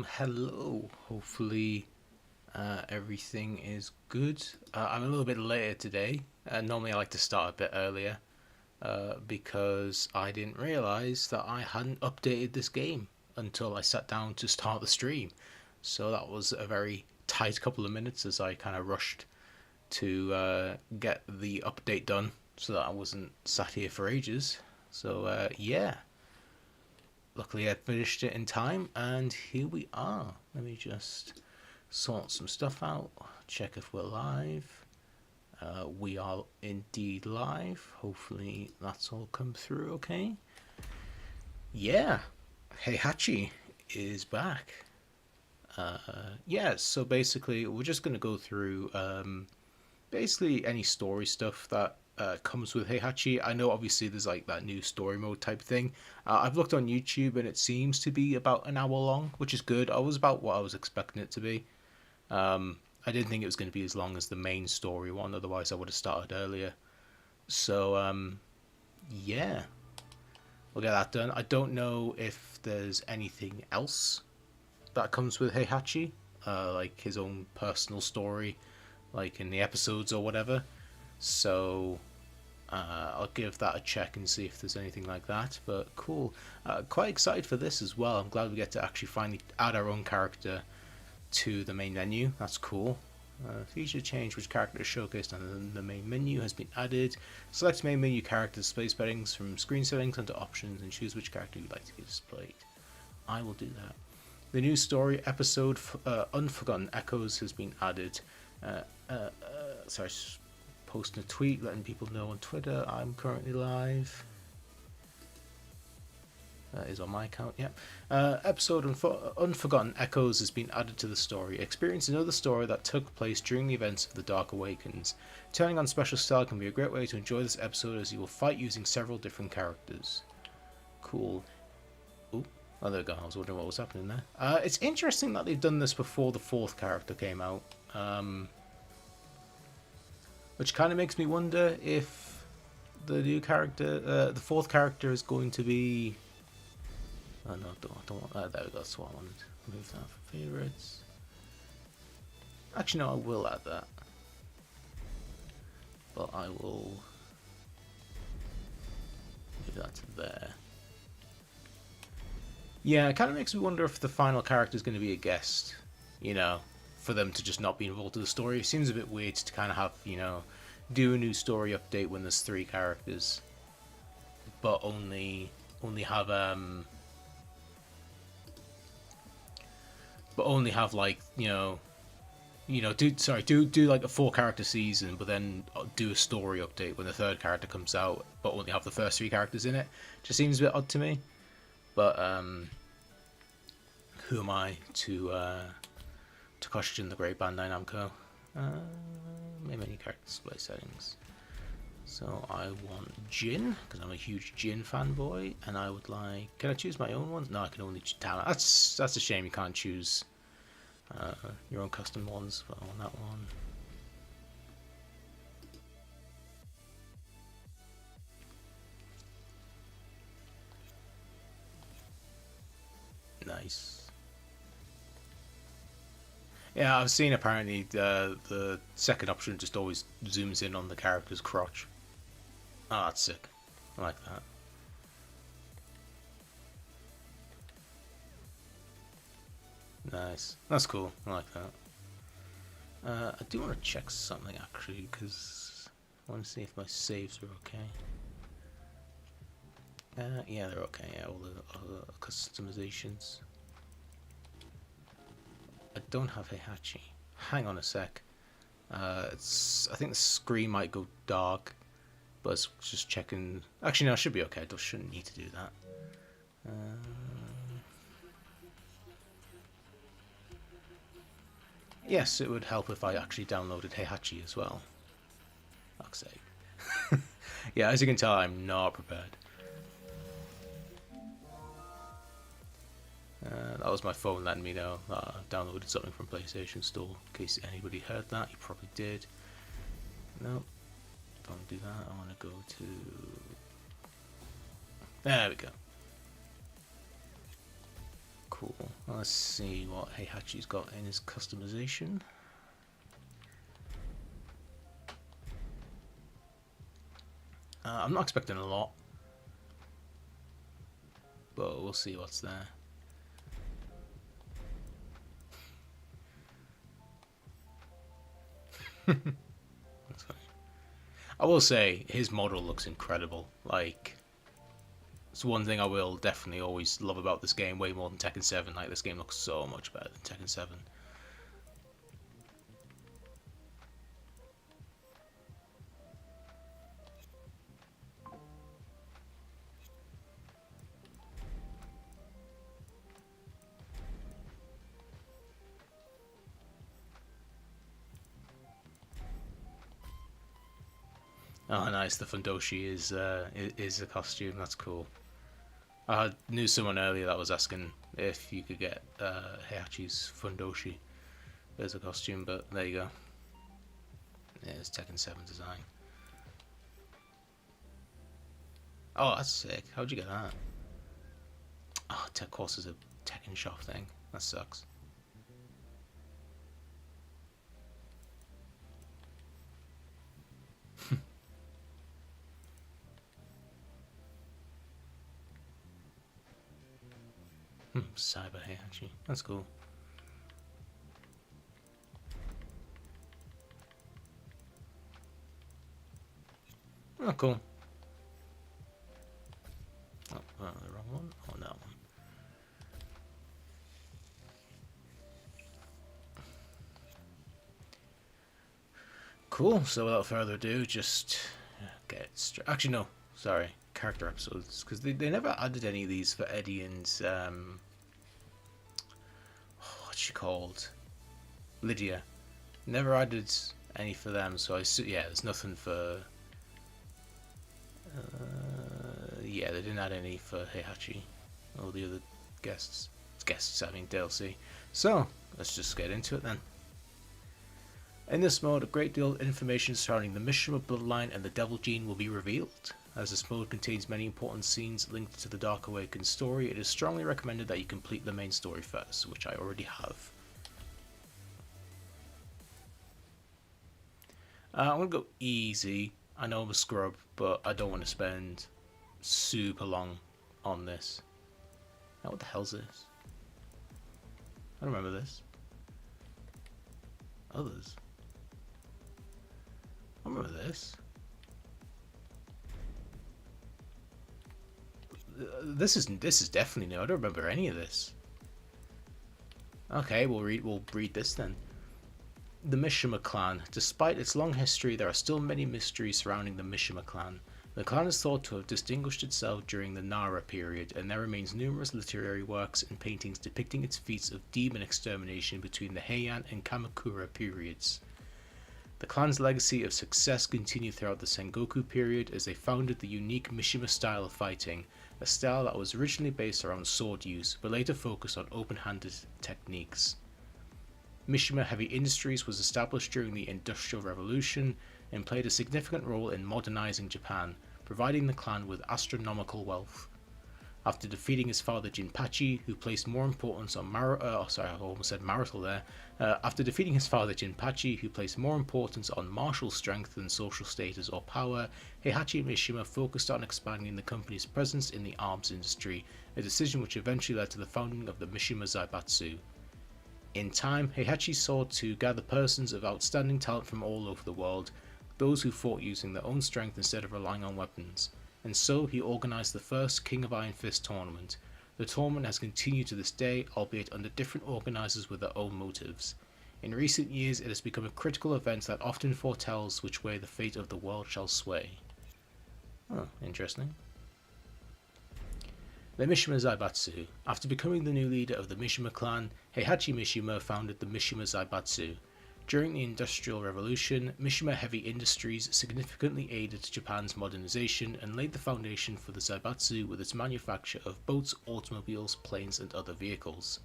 Hello. Hopefully, everything is good. I'm a little bit later today. Normally, I like to start a bit earlier because I didn't realize that I hadn't updated this game until I sat down to start the stream. So that was a very tight couple of minutes as I kind of rushed to get the update done so that I wasn't sat here for ages. So, yeah. Luckily, I finished it in time, and here we are. Let me just sort some stuff out, check if we're live. We are indeed live. Hopefully, that's all come through okay. Yeah, Heihachi is back. Yeah, so basically, we're just going to go through basically any story stuff that comes with Heihachi. I know obviously there's like that new story mode type thing. I've looked on YouTube and it seems to be about an hour long, which is good. I was about what I was expecting it to be. I didn't think it was going to be as long as the main story one, otherwise I would have started earlier. So yeah, we'll get that done. I don't know if there's anything else that comes with Heihachi, like his own personal story, like in the episodes or whatever. So I'll give that a check and see if there's anything like that. But cool. Quite excited for this as well. I'm glad we get to actually finally add our own character to the main menu. That's cool. Feature change: which character is showcased on the main menu has been added. Select main menu character display settings from screen settings under options and choose which character you'd like to be displayed. I will do that. The new story episode Unforgotten Echoes has been added. Sorry, posting a tweet letting people know on Twitter I'm currently live. That is on my account, yeah. Episode Unforgotten Echoes has been added to the story. Experience another story that took place during the events of The Dark Awakens. Turning on special style can be a great way to enjoy this episode as you will fight using several different characters. Cool. Ooh, oh, there we go. I was wondering what was happening there. It's interesting that they've done this before the fourth character came out. Which kind of makes me wonder if the new character, the fourth character is going to be... Oh no, don't want that. There we go, that's what I wanted. Move that for favourites. Actually no, I will add that. But I will move that to there. Yeah, it kind of makes me wonder if the final character is going to be a guest, you know, for them to just not be involved in the story. It seems a bit weird to kind of have, you know, do a new story update when there's 3 characters, but only have like do like a 4-character season, but then do a story update when the 3rd character comes out, but only have the first 3 characters in it. Just seems a bit odd to me, but who am I to question the great Bandai Namco? Many character display settings. So I want Jin, because I'm a huge Jin fanboy, and I would like... Can I choose my own ones? No, I can only choose talent. That's a shame you can't choose your own custom ones, but I want that one. Nice. Yeah, I've seen apparently the second option just always zooms in on the character's crotch. Oh, that's sick. I like that. Nice. That's cool. I like that. I do want to check something actually, because I want to see if my saves are okay. Yeah, they're okay. Yeah, all the customizations. I don't have Heihachi. Hang on a sec. I think the screen might go dark, but it's just checking. Actually, no, it should be okay. I shouldn't need to do that. Yes, it would help if I actually downloaded Heihachi as well. Fuck's sake. Yeah, as you can tell, I'm not prepared. That was my phone letting me know that I downloaded something from PlayStation Store. In case anybody heard that, you probably did. No, don't do that. I want to go to... There we go. Cool. Let's see what Heihachi's got in his customization. I'm not expecting a lot, but we'll see what's there. That's funny. I will say his model looks incredible. Like, it's one thing I will definitely always love about this game, way more than Tekken 7. Like, this game looks so much better than Tekken 7. Oh, nice. The Fundoshi is a costume. That's cool. I knew someone earlier that was asking if you could get Heihachi's Fundoshi as a costume, but there you go. Yeah, it's Tekken 7 design. Oh, that's sick. How'd you get that? Oh, of course, is a Tekken shop thing. That sucks. Cyber Heihachi. That's cool. Oh, cool. Oh, the wrong one? Oh, that one. Cool. So without further ado, just get straight. Actually, no. Sorry. Character episodes. Because they never added any of these for Eddie and... what's she called? Lydia. Never added any for them, so yeah, there's nothing for... yeah, they didn't add any for Heihachi. All the other guests. I mean DLC. So, let's just get into it then. In this mode, a great deal of information surrounding the Mishima bloodline and the Devil Gene will be revealed. As this mode contains many important scenes linked to the Dark Awakened story, it is strongly recommended that you complete the main story first, which I already have. I'm going to go easy. I know I'm a scrub, but I don't want to spend super long on this. Now, what the hell's this? I don't remember this. Others? I remember this. This is definitely new. I don't remember any of this. Okay, we'll read this then. The Mishima clan. Despite its long history, there are still many mysteries surrounding the Mishima clan. The clan is thought to have distinguished itself during the Nara period, and there remains numerous literary works and paintings depicting its feats of demon extermination between the Heian and Kamakura periods. The clan's legacy of success continued throughout the Sengoku period as they founded the unique Mishima style of fighting, a style that was originally based around sword use, but later focused on open-handed techniques. Mishima Heavy Industries was established during the Industrial Revolution and played a significant role in modernizing Japan, providing the clan with astronomical wealth. After defeating his father Jinpachi, who placed more importance on After defeating his father Jinpachi, who placed more importance on martial strength than social status or power, Heihachi Mishima focused on expanding the company's presence in the arms industry, a decision which eventually led to the founding of the Mishima Zaibatsu. In time, Heihachi sought to gather persons of outstanding talent from all over the world, those who fought using their own strength instead of relying on weapons, and so he organized the first King of Iron Fist tournament. The tournament has continued to this day, albeit under different organizers with their own motives. In recent years, it has become a critical event that often foretells which way the fate of the world shall sway. Oh, interesting. The Mishima Zaibatsu. After becoming the new leader of the Mishima clan, Heihachi Mishima founded the Mishima Zaibatsu. During the Industrial Revolution, Mishima Heavy Industries significantly aided Japan's modernization and laid the foundation for the Zaibatsu with its manufacture of boats, automobiles, planes, and other vehicles.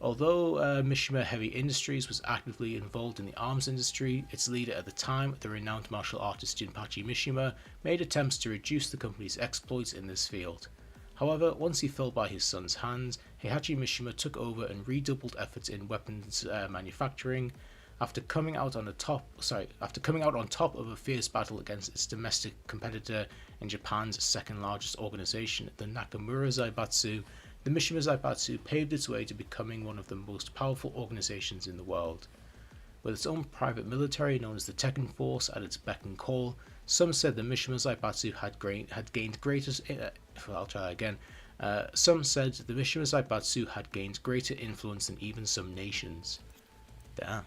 Although Mishima Heavy Industries was actively involved in the arms industry, its leader at the time, the renowned martial artist Jinpachi Mishima, made attempts to reduce the company's exploits in this field. However, once he fell by his son's hands, Heihachi Mishima took over and redoubled efforts in weapons manufacturing. After coming out on top of a fierce battle against its domestic competitor in Japan's second largest organization, the Nakamura Zaibatsu, the Mishima Zaibatsu paved its way to becoming one of the most powerful organizations in the world. With its own private military known as the Tekken Force at its beck and call, some said the Mishima Zaibatsu had gained greater. Some said the Mishima Zaibatsu had gained greater influence than even some nations. Damn.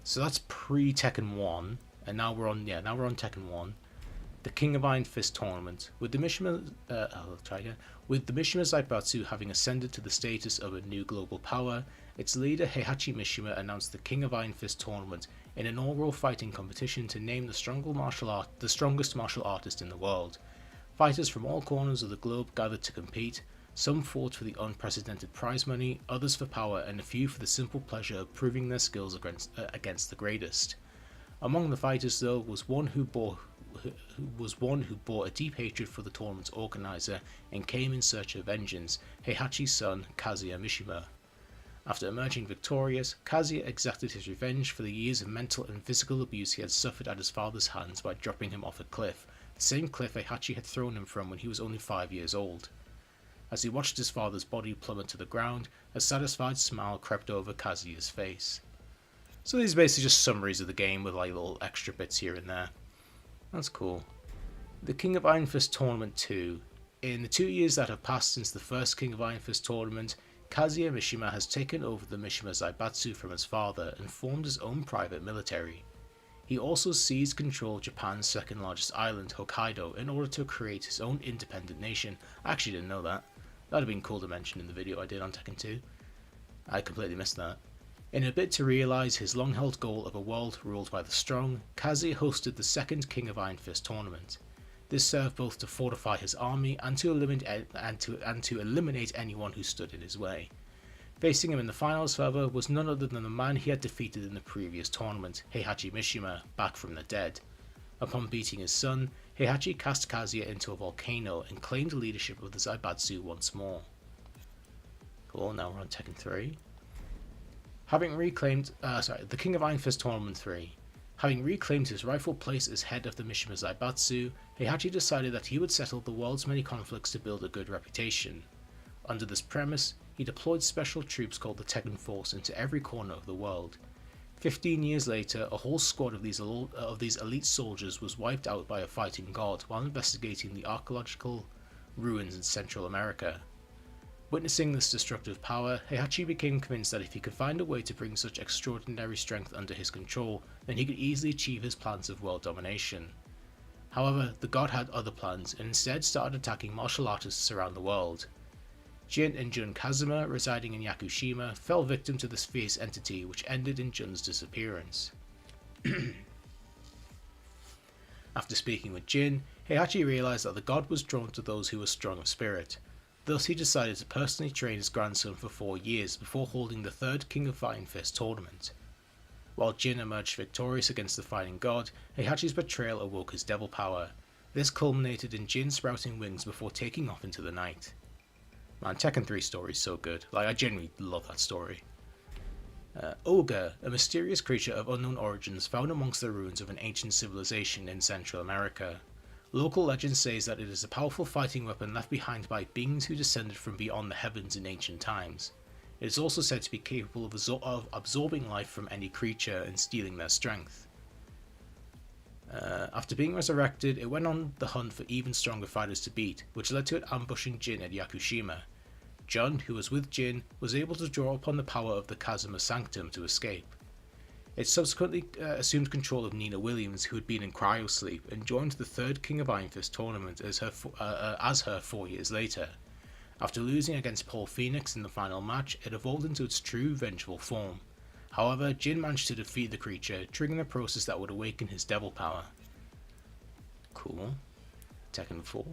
So that's pre-Tekken 1, and now we're on Tekken 1. The King of Iron Fist tournament, with the Mishima Zaibatsu having ascended to the status of a new global power, its leader Heihachi Mishima announced the King of Iron Fist tournament, an inaugural fighting competition to name the strongest martial artist in the world. Fighters from all corners of the globe gathered to compete. Some fought for the unprecedented prize money, others for power, and a few for the simple pleasure of proving their skills against the greatest. Among the fighters, though, was one who bore a deep hatred for the tournament's organizer and came in search of vengeance, Heihachi's son, Kazuya Mishima. After emerging victorious, Kazuya exacted his revenge for the years of mental and physical abuse he had suffered at his father's hands by dropping him off a cliff, the same cliff Heihachi had thrown him from when he was only 5 years old. As he watched his father's body plummet to the ground, a satisfied smile crept over Kazuya's face. So these are basically just summaries of the game with like little extra bits here and there. That's cool. The King of Iron Fist Tournament 2. In the 2 years that have passed since the first King of Iron Fist tournament, Kazuya Mishima has taken over the Mishima Zaibatsu from his father and formed his own private military. He also seized control of Japan's second largest island, Hokkaido, in order to create his own independent nation. I actually didn't know that. That'd have been cool to mention in the video I did on Tekken 2. I completely missed that. In a bid to realise his long-held goal of a world ruled by the strong, Kazuya hosted the second King of Iron Fist tournament. This served both to fortify his army and to eliminate anyone who stood in his way. Facing him in the finals, however, was none other than the man he had defeated in the previous tournament, Heihachi Mishima, back from the dead. Upon beating his son, Heihachi cast Kazuya into a volcano and claimed leadership of the Zaibatsu once more. Cool, now we're on Tekken 3. The King of Iron Fist Tournament 3. Having reclaimed his rightful place as head of the Mishima Zaibatsu, Heihachi decided that he would settle the world's many conflicts to build a good reputation. Under this premise, he deployed special troops called the Tekken Force into every corner of the world. 15 years later, a whole squad of these elite soldiers was wiped out by a fighting god while investigating the archaeological ruins in Central America. Witnessing this destructive power, Heihachi became convinced that if he could find a way to bring such extraordinary strength under his control, then he could easily achieve his plans of world domination. However, the god had other plans and instead started attacking martial artists around the world. Jin and Jun Kazuma, residing in Yakushima, fell victim to this fierce entity, which ended in Jun's disappearance. After speaking with Jin, Heihachi realized that the god was drawn to those who were strong of spirit. Thus he decided to personally train his grandson for 4 years before holding the third King of Iron Fist tournament. While Jin emerged victorious against the fighting god, Heihachi's betrayal awoke his devil power. This culminated in Jin sprouting wings before taking off into the night. Man, Tekken 3 story is so good. Like, I genuinely love that story. Ogre, a mysterious creature of unknown origins found amongst the ruins of an ancient civilization in Central America. Local legend says that it is a powerful fighting weapon left behind by beings who descended from beyond the heavens in ancient times. It is also said to be capable of absorbing life from any creature and stealing their strength. After being resurrected, it went on the hunt for even stronger fighters to beat, which led to it ambushing Jin at Yakushima. Jun, who was with Jin, was able to draw upon the power of the Kazuma Sanctum to escape. It subsequently assumed control of Nina Williams, who had been in cryosleep, and joined the third King of Iron Fist tournament as her 4 years later. After losing against Paul Phoenix in the final match, it evolved into its true vengeful form. However, Jin managed to defeat the creature, triggering a process that would awaken his devil power. Cool. Tekken 4.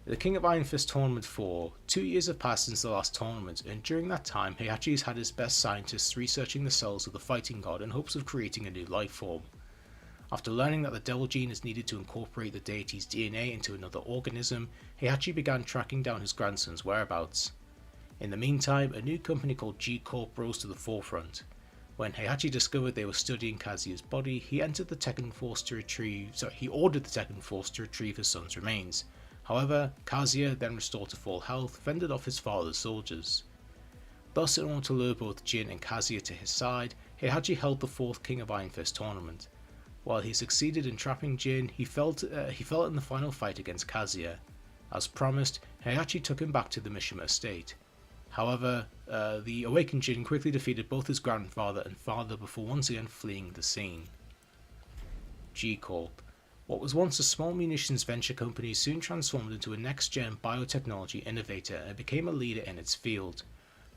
The King of Iron Fist Tournament 4. 2 years have passed since the last tournament, and during that time, Heihachi has had his best scientists researching the cells of the fighting god in hopes of creating a new life form. After learning that the devil gene is needed to incorporate the deity's DNA into another organism, Heihachi began tracking down his grandson's whereabouts. In the meantime, a new company called G-Corp rose to the forefront. When Heihachi discovered they were studying Kazuya's body, he ordered the Tekken Force to retrieve his son's remains. However, Kazuya, then restored to full health, fended off his father's soldiers. Thus, in order to lure both Jin and Kazuya to his side, Heihachi held the 4th King of Iron Fist tournament. While he succeeded in trapping Jin, he fell in the final fight against Kazuya. As promised, Heihachi took him back to the Mishima estate. However, the awakened Jin quickly defeated both his grandfather and father before once again fleeing the scene. G-Corp. What was once a small munitions venture company soon transformed into a next-gen biotechnology innovator and became a leader in its field.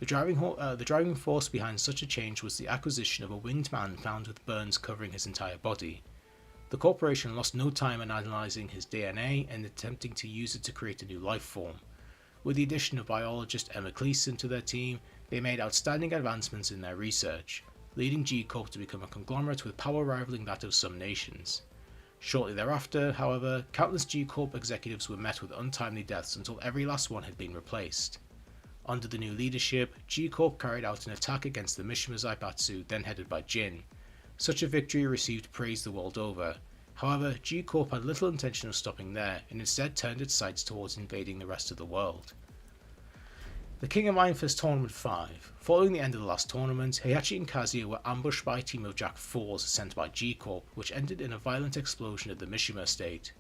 The driving force behind such a change was the acquisition of a winged man found with burns covering his entire body. The corporation lost no time in analysing his DNA and attempting to use it to create a new life form. With the addition of biologist Emma Cleason to their team, they made outstanding advancements in their research, leading G-Corp to become a conglomerate with power rivaling that of some nations. Shortly thereafter, however, countless G-Corp executives were met with untimely deaths until every last one had been replaced. Under the new leadership, G-Corp carried out an attack against the Mishima Zaibatsu, then headed by Jin. Such a victory received praise the world over. However, G-Corp had little intention of stopping there, and instead turned its sights towards invading the rest of the world. The King of Iron Fist Tournament 5. Following the end of the last tournament, Heihachi and Kazuya were ambushed by a team of Jack 4s sent by G-Corp, which ended in a violent explosion at the Mishima estate.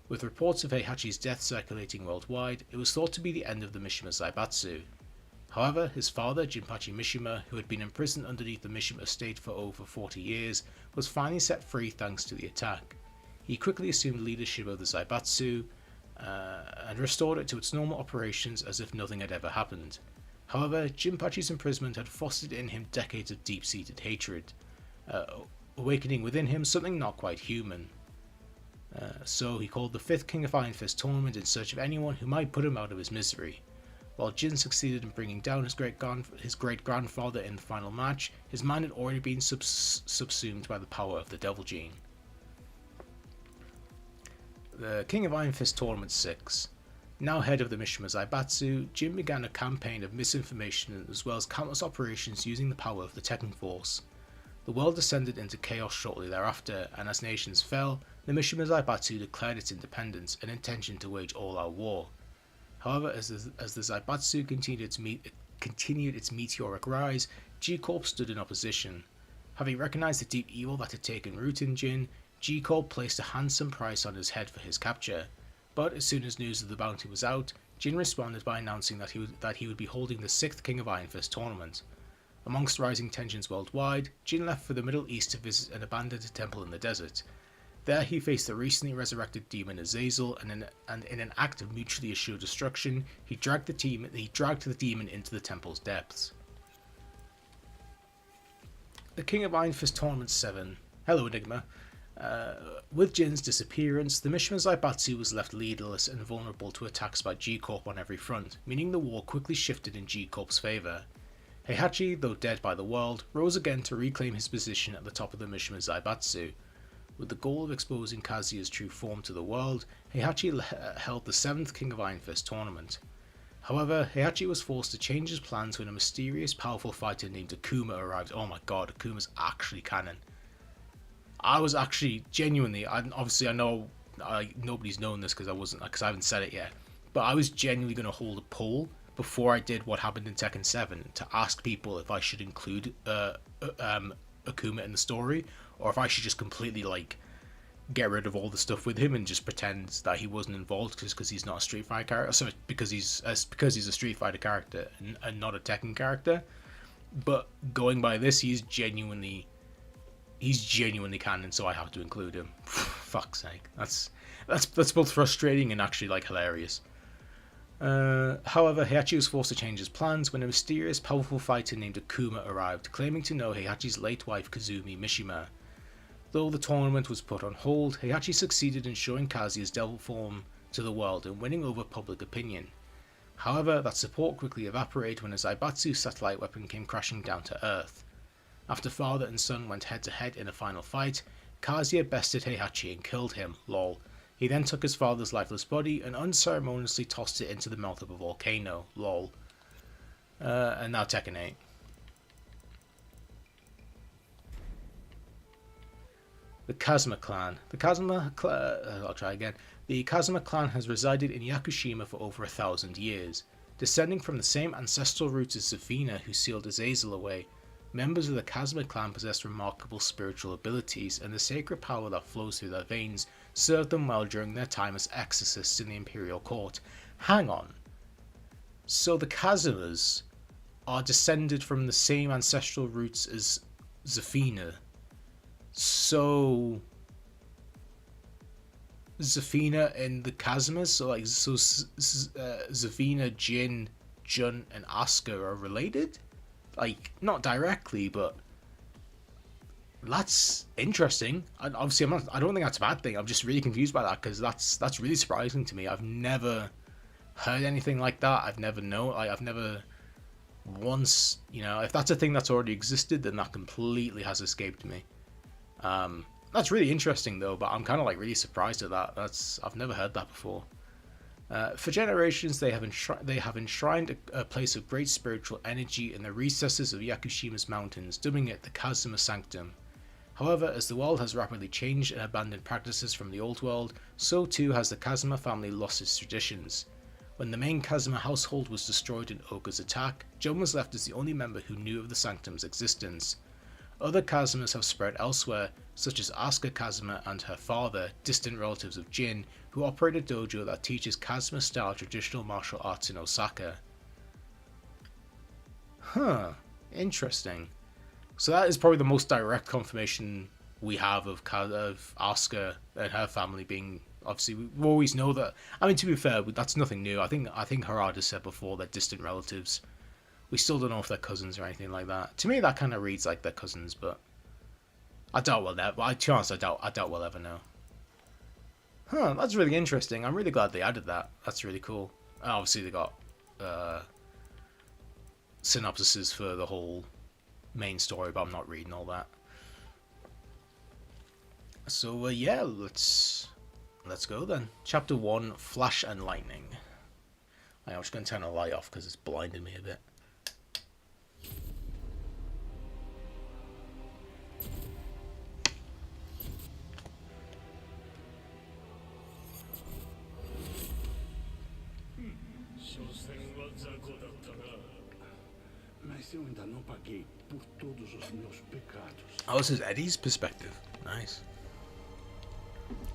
With reports of Heihachi's death circulating worldwide, it was thought to be the end of the Mishima Zaibatsu. However, his father, Heihachi Mishima, who had been imprisoned underneath the Mishima estate for over 40 years, was finally set free thanks to the attack. He quickly assumed leadership of the Zaibatsu and restored it to its normal operations as if nothing had ever happened. However, Jinpachi's imprisonment had fostered in him decades of deep-seated hatred, awakening within him something not quite human. So he called the 5th King of Iron Fist tournament in search of anyone who might put him out of his misery. While Jin succeeded in bringing down his great-grandfather in the final match, his mind had already been subsumed by the power of the Devil Gene. The King of Iron Fist Tournament 6. Now head of the Mishima Zaibatsu, Jin began a campaign of misinformation as well as countless operations using the power of the Tekken Force. The world descended into chaos shortly thereafter, and as nations fell, the Mishima Zaibatsu declared its independence and intention to wage all-out war. However, as the Zaibatsu continued its meteoric rise, G-Corp stood in opposition. Having recognized the deep evil that had taken root in Jin, G-Corp placed a handsome price on his head for his capture. But as soon as news of the bounty was out, Jin responded by announcing that he would be holding the 6th King of Iron Fist tournament. Amongst rising tensions worldwide, Jin left for the Middle East to visit an abandoned temple in the desert. There he faced the recently resurrected demon Azazel, and in an act of mutually assured destruction, he dragged the demon into the temple's depths. The King of Iron Fist Tournament 7. Hello, Enigma. With Jin's disappearance, the Mishima Zaibatsu was left leaderless and vulnerable to attacks by G-Corp on every front, meaning the war quickly shifted in G-Corp's favour. Heihachi, though dead by the world, rose again to reclaim his position at the top of the Mishima Zaibatsu. With the goal of exposing Kazuya's true form to the world, Heihachi held the 7th King of Iron Fist tournament. However, Heihachi was forced to change his plans when a mysterious, powerful fighter named Akuma arrived. Oh my god, Akuma's actually canon. I was actually genuinely, obviously I know nobody's known this because I haven't said it yet, but I was genuinely going to hold a poll before I did what happened in Tekken 7 to ask people if I should include Akuma in the story, or if I should just completely get rid of all the stuff with him and just pretend that he wasn't involved just because he's not a Street Fighter character. So because he's a Street Fighter character and not a Tekken character. But going by this, he's genuinely canon, so I have to include him. Fuck's sake, that's both frustrating and actually hilarious. However, Heihachi was forced to change his plans when a mysterious, powerful fighter named Akuma arrived, claiming to know Heihachi's late wife Kazumi Mishima. Though the tournament was put on hold, Heihachi succeeded in showing Kazuya's devil form to the world and winning over public opinion. However, that support quickly evaporated when a Zaibatsu satellite weapon came crashing down to Earth. After father and son went head to head in a final fight, Kazuya bested Heihachi and killed him, lol. He then took his father's lifeless body and unceremoniously tossed it into the mouth of a volcano, lol. And now Tekken 8. The Kazuma clan. I'll try again. The Kazuma clan has resided in Yakushima for over 1,000 years. Descending from the same ancestral roots as Zafina, who sealed Azazel away, members of the Kazuma clan possess remarkable spiritual abilities, and the sacred power that flows through their veins served them well during their time as exorcists in the imperial court. Hang on. So the Kazumas are descended from the same ancestral roots as Zafina. So Zafina and the Kazumas, so Zafina, Jin, Jun, and Asuka are related? Like, not directly, but that's interesting. And obviously, I don't think that's a bad thing. I'm just really confused by that because that's really surprising to me. I've never heard anything like that. I've never once, if that's a thing that's already existed, then that completely has escaped me. That's really interesting though, but I'm kind of like really surprised at that. I've never heard that before. For generations, they have enshrined a place of great spiritual energy in the recesses of Yakushima's mountains, dubbing it the Kazuma Sanctum. However, as the world has rapidly changed and abandoned practices from the old world, so too has the Kazuma family lost its traditions. When the main Kazuma household was destroyed in Oka's attack, Jun was left as the only member who knew of the Sanctum's existence. Other Kazumas have spread elsewhere, such as Asuka Kazuma and her father, distant relatives of Jin, who operate a dojo that teaches Kazuma-style traditional martial arts in Osaka. Huh, interesting. So that is probably the most direct confirmation we have of Asuka and her family being... Obviously, we always know that... I mean, to be fair, that's nothing new. I think Harada said before they're distant relatives. We still don't know if they're cousins or anything like that. To me, that kind of reads like they're cousins, but I doubt we'll never. To be honest, I doubt we'll ever know. Huh, that's really interesting. I'm really glad they added that. That's really cool. And obviously, they got synopsises for the whole main story, but I'm not reading all that. So yeah, let's go then. Chapter 1: Flash and Lightning. I'm just going to turn the light off because it's blinding me a bit. Oh, this is Eddie's perspective. Nice.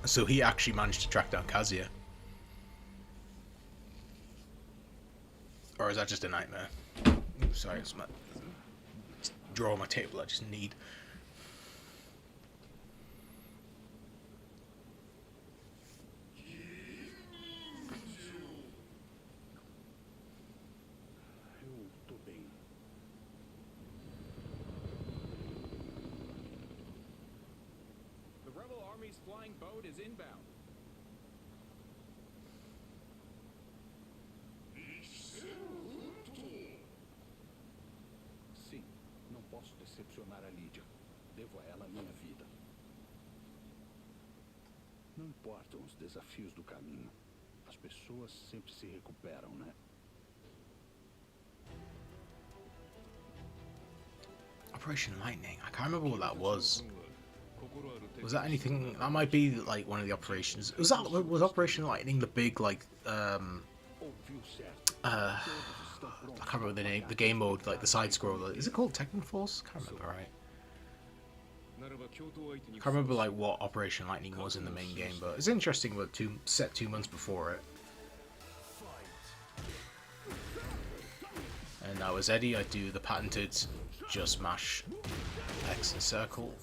So he actually managed to track down Kazuya. Or is that just a nightmare? Oops, sorry, it's my drawer on my table I just need. Flying boat is inbound. Sim, não posso decepcionar a Lídia. Devo a ela minha vida. Não importam os desafios do caminho. As pessoas sempre se recuperam, né? Operation Lightning. I can't remember what that was. Was that anything? That might be like one of the operations. Was Operation Lightning the big like I can't remember the name. The game mode, like the side scroller. Is it called Tekken Force? Can't remember right. Can't remember like what Operation Lightning was in the main game, but it's interesting. But set 2 months before it. And now as Eddie, I do the patented just mash X and circle.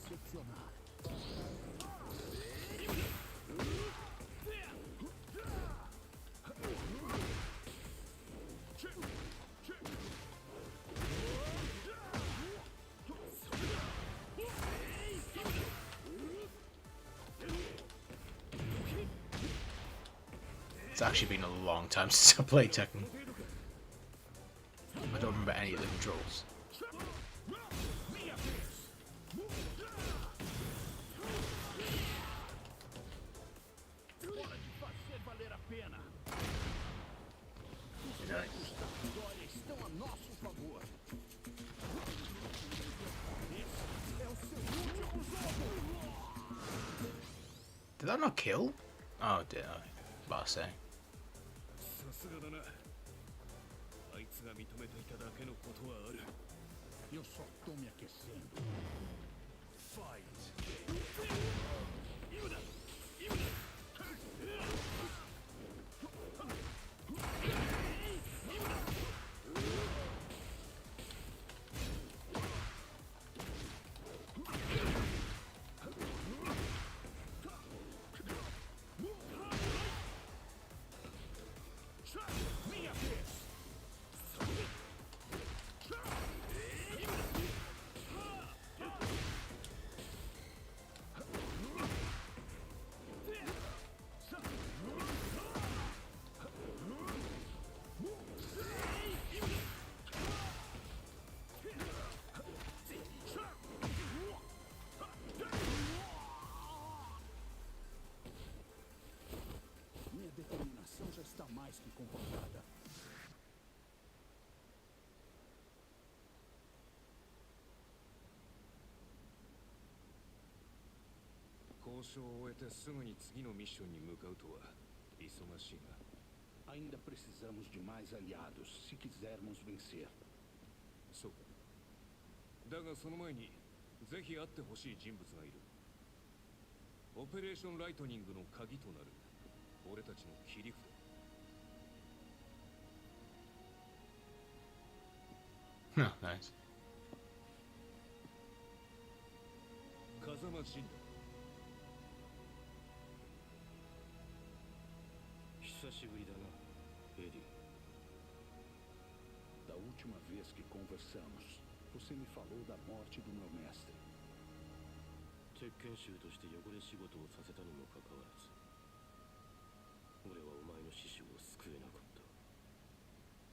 It's actually been a long time since I played Tekken. I don't remember any of the controls. Nice. Vitória estão a nosso favor. Esse é o seu último jogo. Did that not kill? Oh, it did. I was about to say. さすがだな。あいつが認めていただけのことはある。Eu só tô me aquecendo. Fight. Já está mais que comprovada. Ainda precisamos de mais aliados se quisermos vencer. そうか。だがその前にぜひ会ってほしい人物がいる。オペレーションライトニングの鍵となる俺たちの切り札。Oh, nice. 風間陣だ。久しぶりだな、エディ。Da última vez que conversamos, você me falou da morte do meu mestre. 鉄拳衆として汚れ仕事をさせたにもかかわらず、俺はお前の死守を救えなかった。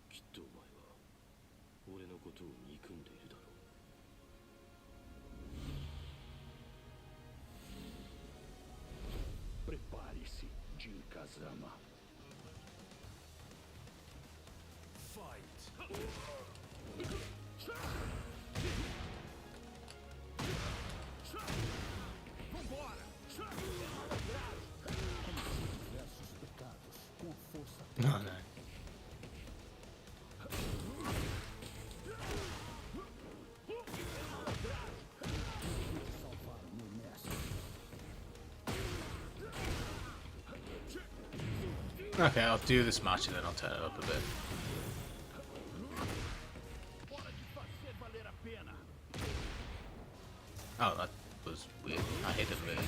きっとお前は俺のことを憎んでいるだろう。Prepare-se, Jin Kazama. Fight! Vambora! Como se diversos pecados com a força Oh, no. salvar o meu mestre. Okay, I'll do this match and then I'll turn it up a bit. Hora de fazer valer a pena. Oh, that was weird. I hit it a bit.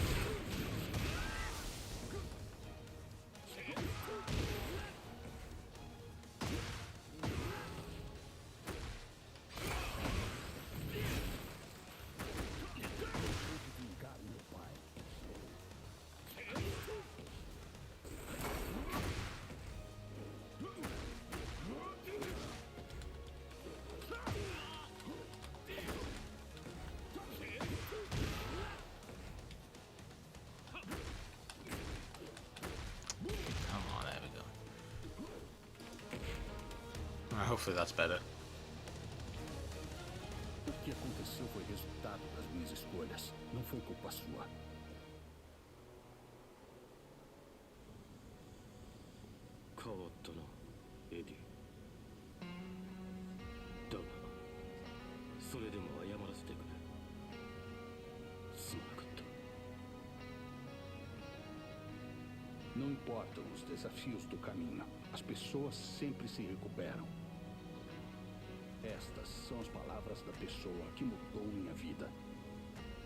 Vingar meu pai. Come on, there we go. Hopefully that's better. O que aconteceu foi resultado das minhas escolhas. Não foi culpa sua. 変わったな、エディ。だが、それでも謝らせてくれ。すまなかった。 Não importam os desafios do caminho. As pessoas sempre se recuperam. Estas são as palavras da pessoa que mudou minha vida.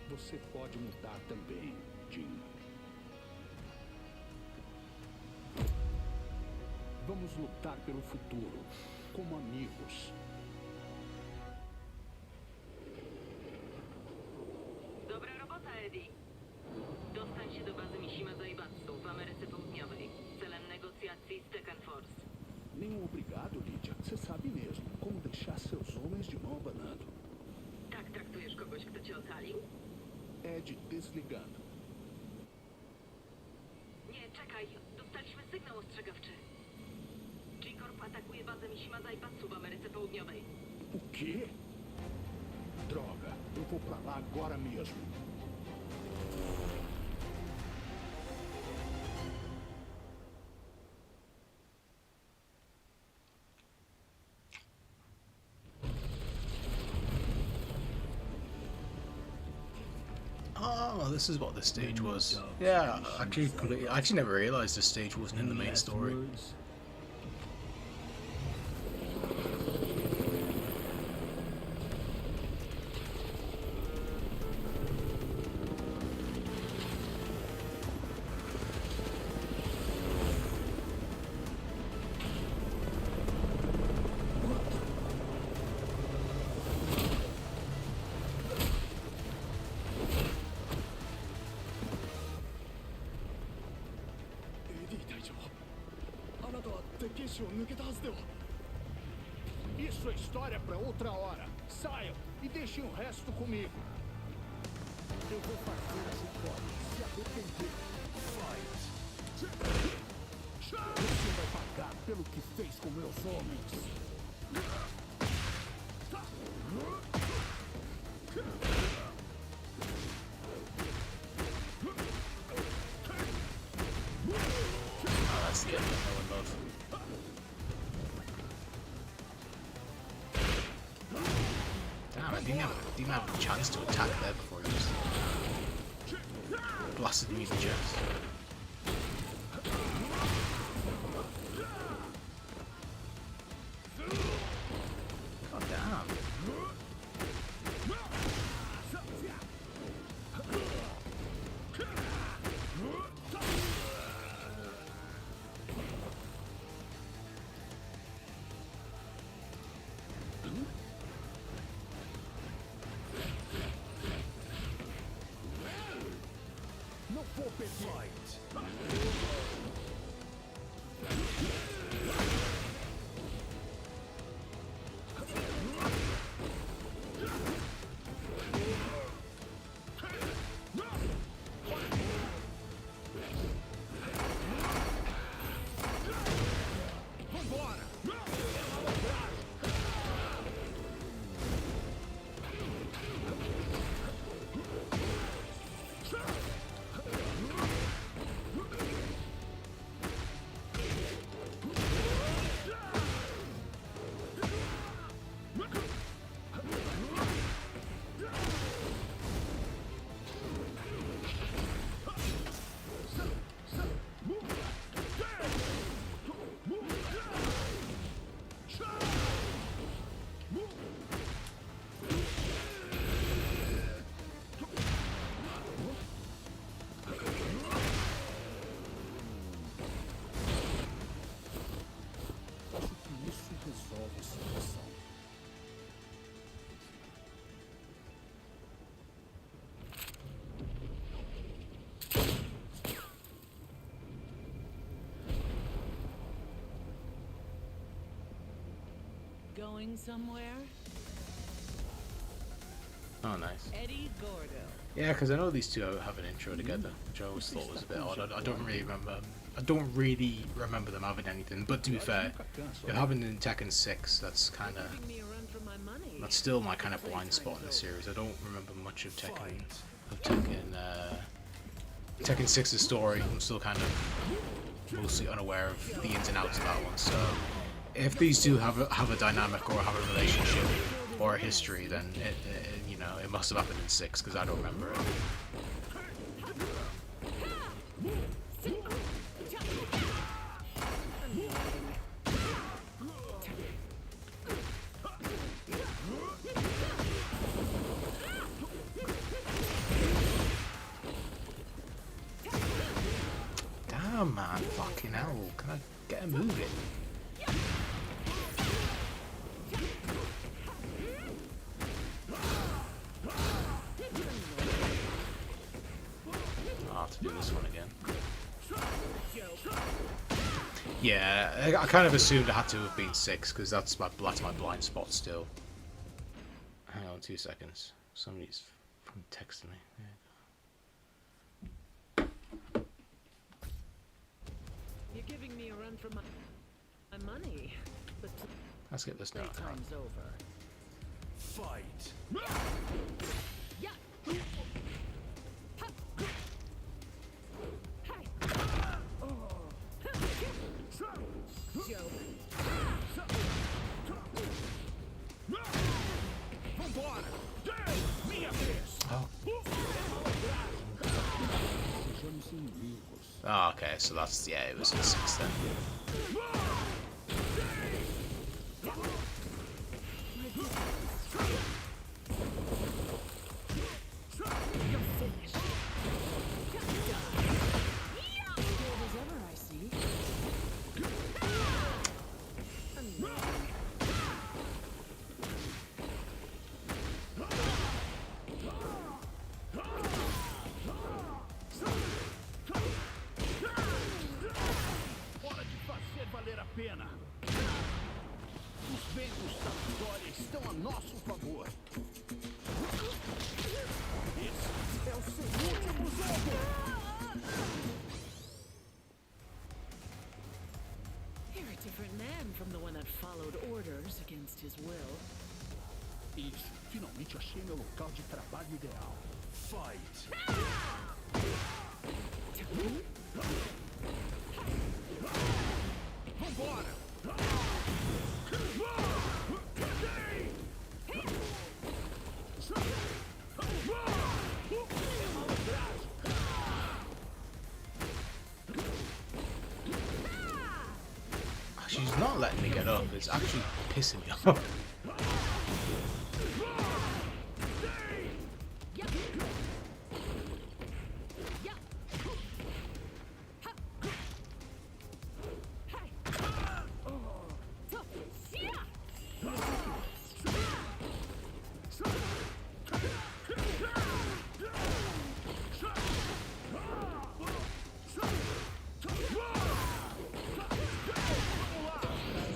Você pode mudar também, Jin. Vamos lutar pelo futuro, como amigos. Dobra robota, Eddie. Dostań się do bazy Mishima Zaibatsu w Ameryce Południowej celem negocjacji z Tekken Force. Nenhum obrigado, Lydia. Você sabe mesmo como deixar seus homens de mão abanando. Tak traktujesz kogoś, kto cię ocalił? Ed desligando. Nie, czekaj. Dostaliśmy sygnał ostrzegawczy. G-Corp atakuje bazę bazę Mishima Zaibatsu w Ameryce Południowej. O quê? Droga, eu vou pra lá agora mesmo. Oh, this is what the stage was. Yeah, I actually never realised the stage wasn't in the main story. Isso é história pra outra hora. Saiam e deixem o resto comigo. Eu vou fazer esse pode se arrepender. Você vai pagar pelo que fez com meus homens. That's the end that no one loves. Damn, I didn't have a chance to attack there before he just blasted me in the chest. God damn. Não vou perder. Going somewhere? Oh, nice. Eddie Gordo. Yeah, because I know these two have an intro together, which I always thought was a bit odd. I don't really remember. I don't really remember them having anything. But to be fair, if it happened in Tekken 6, that's kind of that's still my kind of blind spot in the series. I don't remember much of Tekken. Tekken 6's story. I'm still kind of mostly unaware of the ins and outs of that one. So if these two have a dynamic or have a relationship or a history, then you know, it must have happened in 6 because I don't remember it. Damn, man, fucking hell! Can I get a move in? I'll have to do this one again. Yeah, I kind of assumed it had to have been 6 because that's my blind spot still. Hang on 2 seconds. Somebody's texting me. There you go. You're giving me a run for my money, but Let's get this done. Playtime's over. Fight! Yeah. Joke. Vambora! Minha vez! Oh. Sejamos inimigos. Oh, okay, so that's, yeah, it was a 6 then. You're finished. Good as ever, I see. Hora de fazer valer a pena. Os ventos da vitória estão a nosso favor. Esse é o seu último jogo! You're a different man from the one that followed orders against his will. Isso, finalmente achei meu local de trabalho ideal. Fight! Vambora! She's not letting me get up. It's actually pissing me off.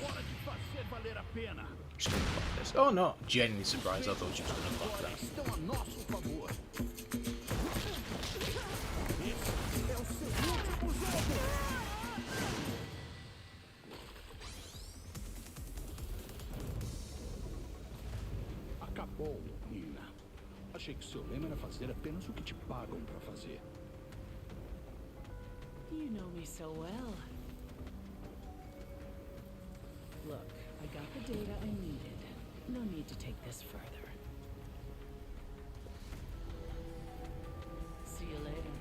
Hora de fazer valer a pena. She's gonna block this. Oh no, genuinely surprised. I thought she was gonna block that. Estão a nosso favor. Esse é o seu último jogo! Acabou, Nina. Achei que seu lema era fazer apenas o que te pagam pra fazer. You know me so well. Look, I got the data I needed. No need to take this further. See you later.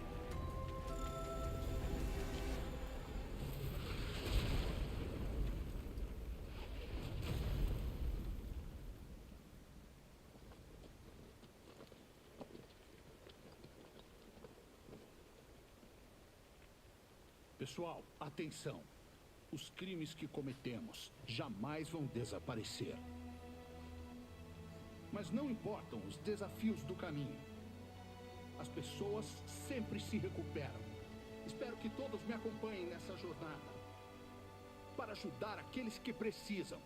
Pessoal, atenção. Os crimes que cometemos jamais vão desaparecer. Mas não importam os desafios do caminho. As pessoas sempre se recuperam. Espero que todos me acompanhem nessa jornada. Para ajudar aqueles que precisam.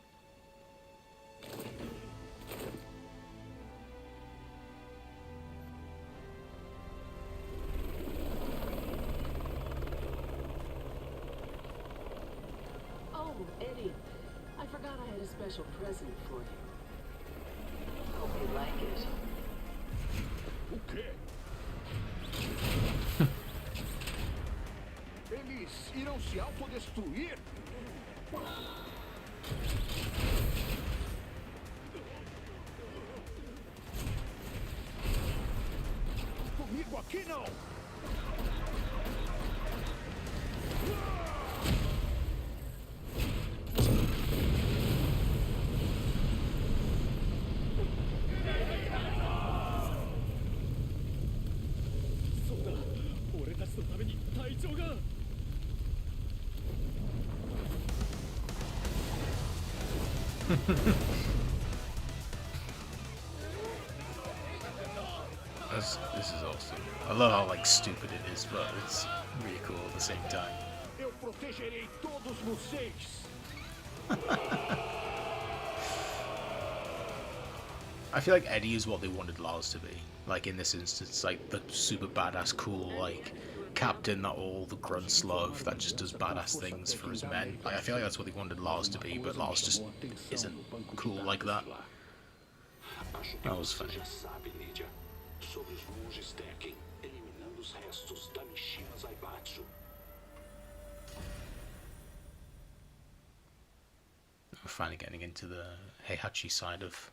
Oh, Eddie, I forgot I had a special present for you. Hope you like it. O quê? Eles irão se autodestruir? Comigo aqui não! This is awesome. I love how like stupid it is, but it's really cool at the same time. Eu protegerei todos vocês! I feel like Eddie is what they wanted Lars to be. Like in this instance, like the super badass, cool, like captain that all the grunts love, that just does badass things for his men. Like, I feel like that's what they wanted Lars to be, but Lars just isn't cool like that. That was funny. Já sabe, Lydia, sobre os monges Tekken, eliminando os restos da Mishima Zaibatsu. We're finally getting into the Heihachi side of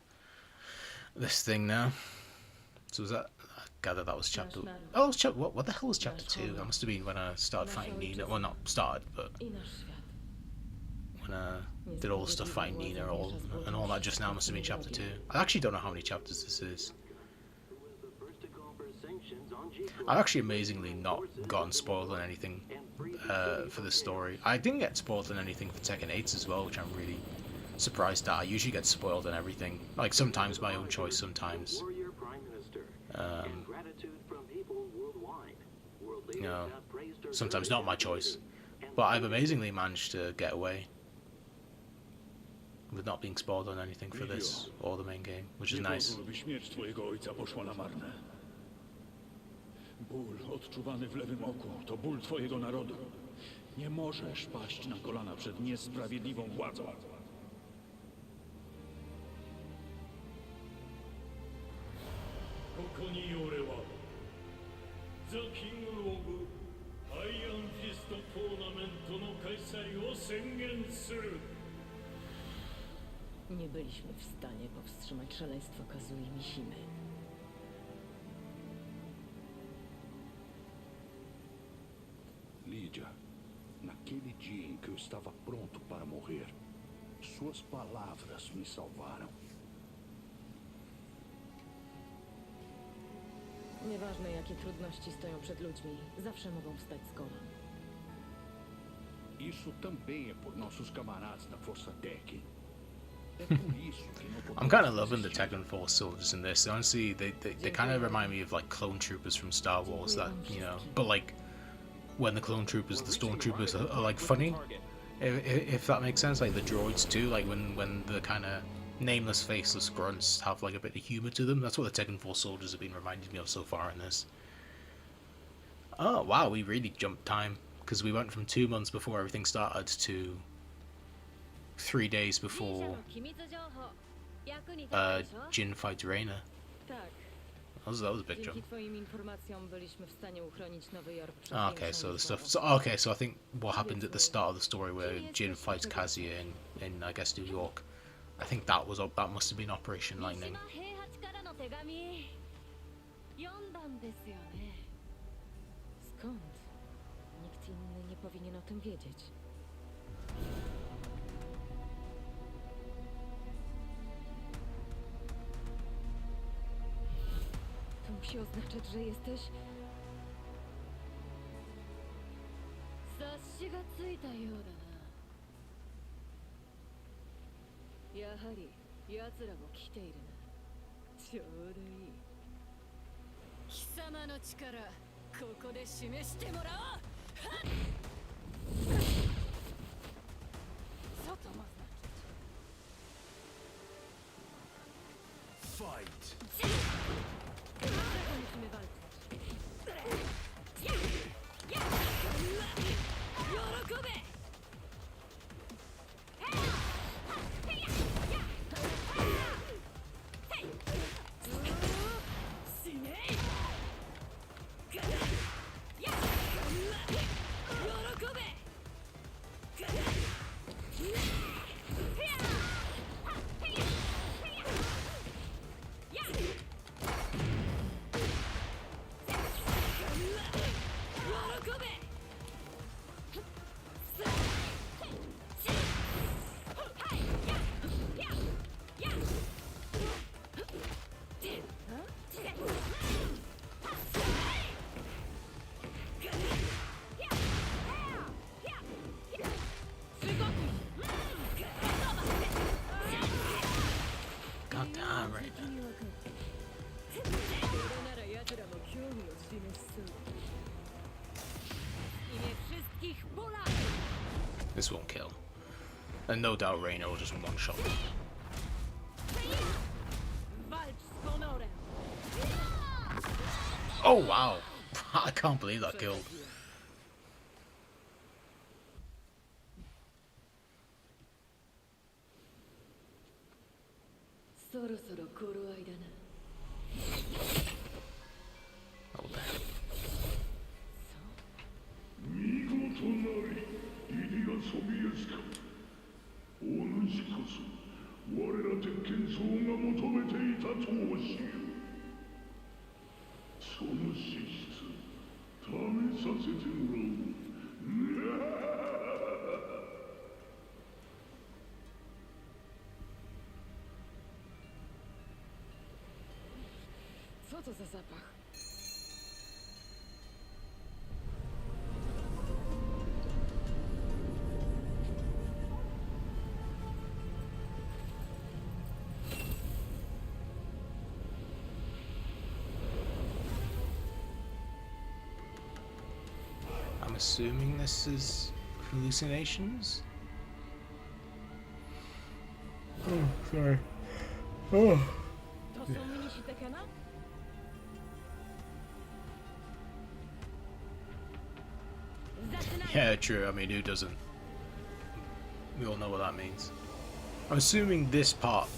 this thing now. So was that? I gather that was chapter. Oh, it was chapter. What the hell was chapter 2? That must have been when I started fighting Nina. Well, not started, but I nasz świat. when I did all the stuff fighting Nina and all that just now must have been chapter 2. I actually don't know how many chapters this is. I've actually amazingly not gotten spoiled on anything for this story. I didn't get spoiled on anything for Tekken 8 as well, which I'm really surprised at. I usually get spoiled on everything. Like, sometimes my own choice, sometimes. You know, sometimes not my choice. But I've amazingly managed to get away with not being spoiled on anything for this or the main game, which is nice. Śmierć twojego ojca poszła na marne. Ból odczuwany w lewym oku to ból twojego narodu. Nie możesz paść na kolana przed niesprawiedliwą władzą. Nie byliśmy w stanie powstrzymać szaleństwa Kazui Mishimy. Lydia, naquele dia em que eu estava pronto para morrer, suas palavras me salvaram. Nieważne, jakie trudności stoją przed ludźmi, zawsze mogą wstać z kolan. Isso também é por nossos camaradas da Força Tekken. É por isso que não I'm kind of loving the Tekken 4 soldiers in this. Honestly, they kind of remind me of like clone troopers from Star Wars. That, you know, but like when the clone troopers, the stormtroopers are like funny, if that makes sense. Like the droids too. Like when the kind of nameless, faceless grunts have like a bit of humor to them. That's what the Tekken 4 soldiers have been reminding me of so far in this. Oh wow, we really jumped time because we went from 2 months before everything started to 3 days before Jin fights Reina. Tak. That was a big jump. Dzięki twoim informacjom byliśmy w stanie uchronić Nowy Jork przed Okay, większą so the wysławą. stuff. So I think what happened at the start of the story where Jin fights Kazuya in I guess New York. I think that must have been Operation Lightning. 平八からの手紙読んだんですよね。 Skąd? Nikt inny nie powinien o tym wiedzieć. To musi oznaczać, że jesteś... 察しがついたようだな。やはり奴らも来ているな。ちょうどいい。貴様の力、ここで示してもらおう。はっ。外も。Fight! Musimy walczyć. 喜べ。 God damn, right. This won't kill. And no doubt Reina will just one-shot me. Oh wow! I can't believe that killed. そろそろ頃合いだな。 Oh damn. 見事なり入りがそびえつか。お主こそ我ら鉄拳僧が求めていた闘志よ。その資質試させてもらおう。Co to za zapach? I'm assuming this is hallucinations. Oh, sorry. Oh. To są mnisi Tekkena? Yeah, true. I mean, who doesn't? We all know what that means. I'm assuming this part,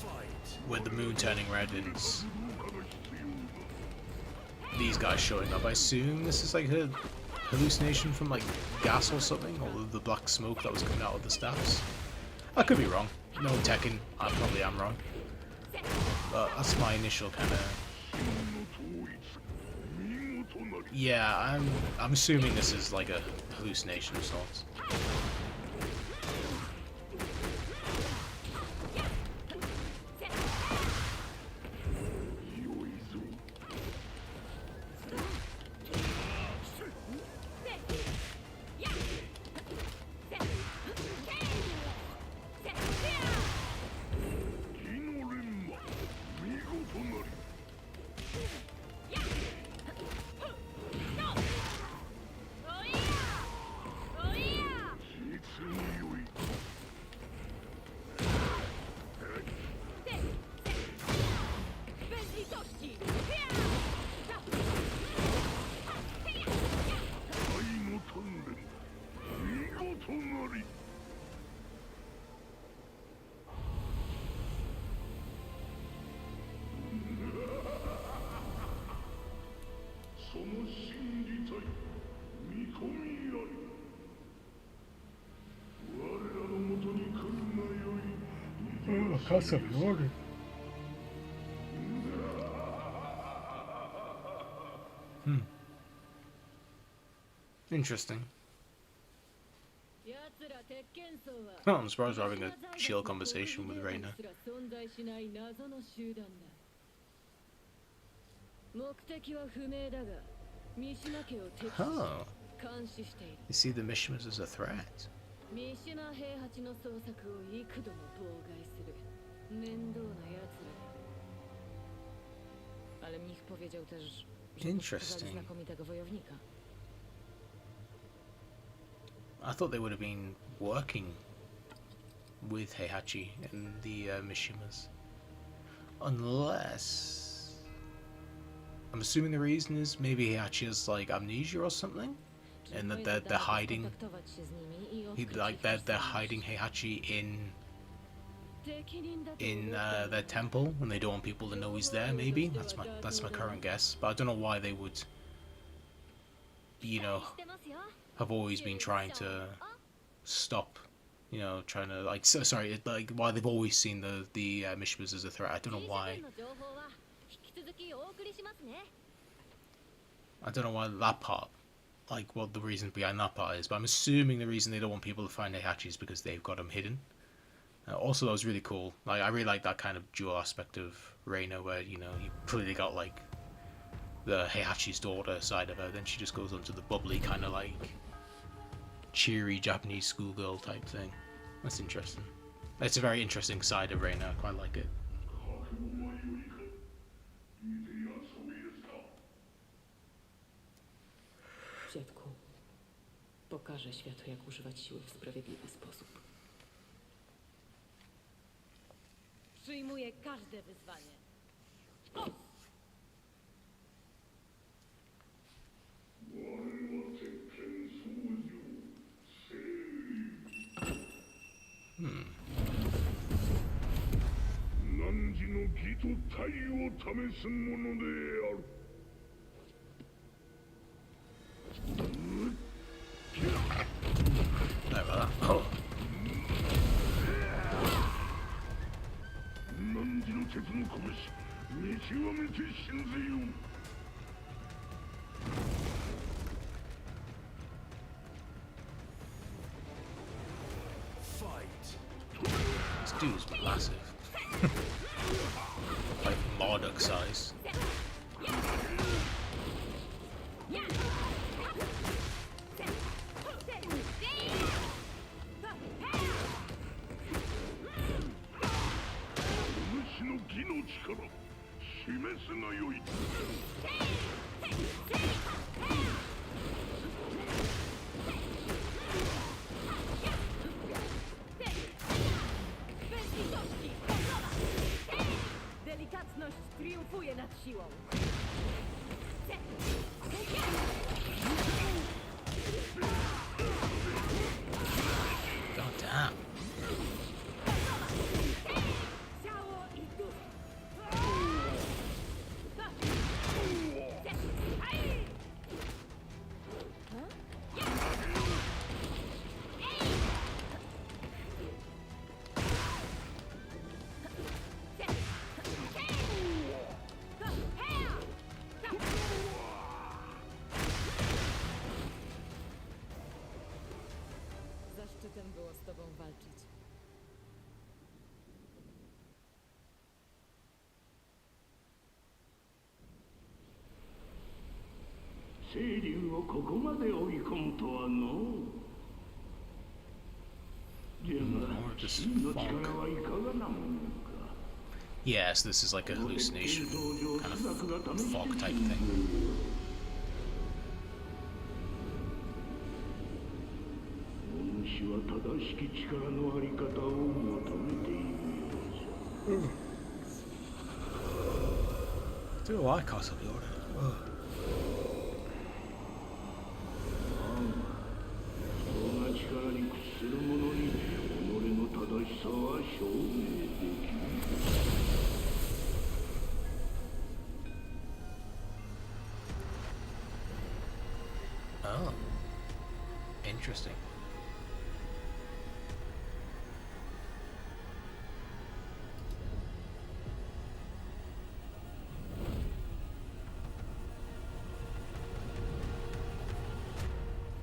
with the moon turning red and these guys showing up, I assume this is like a hallucination from like gas or something, or the black smoke that was coming out of the staffs. I could be wrong. No Tekken, I probably am wrong. But that's my initial kind of... Yeah, I'm assuming this is like a hallucination of sorts. Oh, that's a order. Interesting. Oh, I'm surprised we're having a chill conversation with Reina. Oh. You see the Mishimas as a threat. 三島平八の捜索を幾度も妨害する面倒な奴らだ。Ale mnich powiedział też, że Interesting. znakomitego wojownika. I thought they would have been working with Heihachi and the Mishimas. Unless... I'm assuming the reason is maybe Heihachi has like amnesia or something? And that they're hiding... They're hiding Heihachi in their temple and they don't want people to know he's there, maybe? That's my current guess. But I don't know why they would, you know, have always been trying to stop, you know, trying to like like why they've always seen the Mishimas as a threat. I don't know why. I don't know why that part, like what the reason behind that part is, but I'm assuming the reason they don't want people to find Heihachi is because they've got him hidden. Also, that was really cool. Like I really like that kind of dual aspect of Reina, where you know you clearly got like the Heihachi's daughter side of her, then she just goes onto the bubbly kind of like cheery Japanese schoolgirl type thing. That's interesting. It's a very interesting side of Reina. I quite like it. Dziadku, pokażę światu, jak używać siły w sprawiedliwy sposób. Przyjmuję każde wyzwanie. の義と体を試すものである。There about that. Oh. 汝の鉄の拳見極めて死んぜよ。This dude's massive. Like Marduk size. 主の義の力示すがよい。Delikatność triumfuje nad siłą. God damn. Ciało i duch. Zaszczytem było z tobą walczyć. 清流をここまで追い込むとはの。じゃが、真の力はいかがなものか。 Yes, this is like a hallucination, kind of fog type thing. お主は正しき力のあり方を求めているようじゃ。 Do I cast up the order? 人が力に屈する者に己の正しさは証明できる。 Oh. Interesting.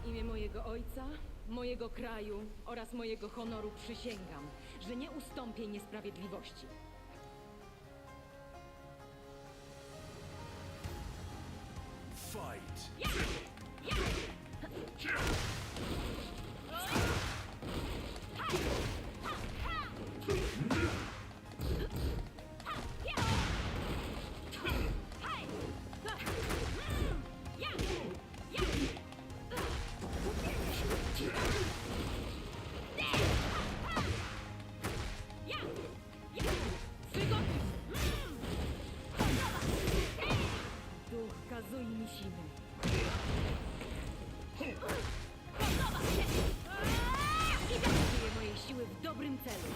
W imię mojego ojca, mojego kraju oraz mojego honoru przysięgam, że nie ustąpię niesprawiedliwości. Duch Heihachi Mishimy. Użyję mojej siły w dobrym celu.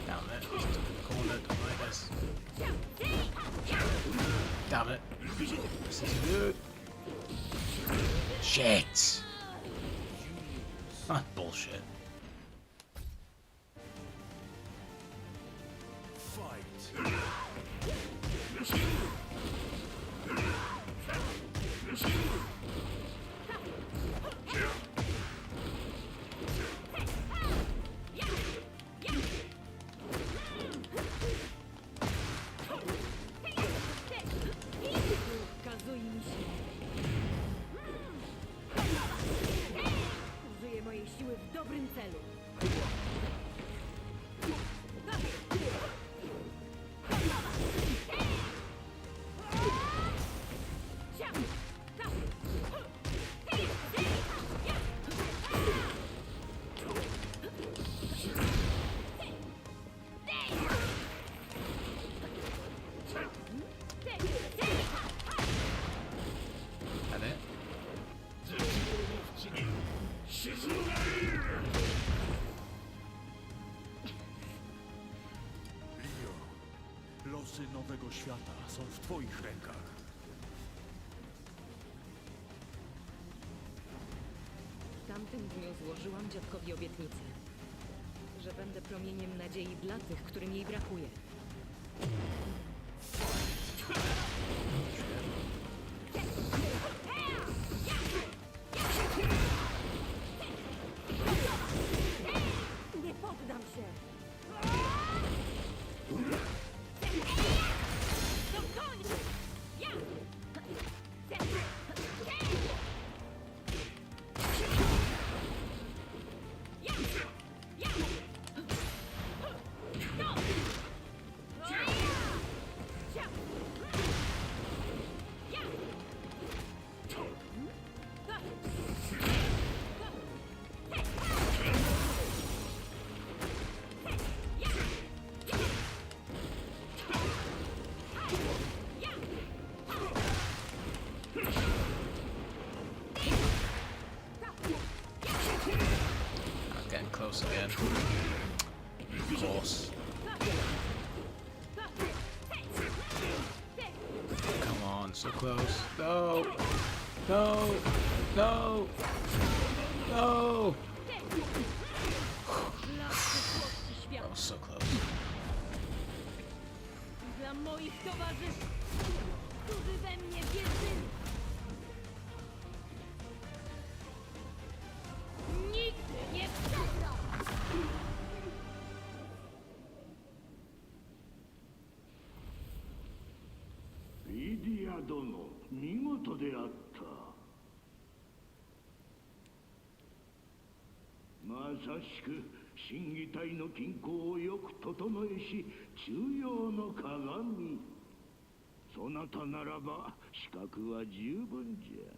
Damn it. Cornered like this. Damn it. This is good. Shit. That's bullshit. Heihachi Mishima. Użyję mojej siły w dobrym celu. Losy nowego świata są w twoich rękach. W tamtym dniu złożyłam dziadkowi obietnicę, że będę promieniem nadziei dla tych, którym jej brakuje. Nie poddam się! Close again. Of course. Come on, so close. No! No! No! No! That was so close. Dla moich towarzyszy, którzy we mnie wierzyli. Nigdy nie przegra! リディア殿、見事であった。まさしく審議体の均衡をよく整えし、中庸の鏡。そなたならば資格は十分じゃ。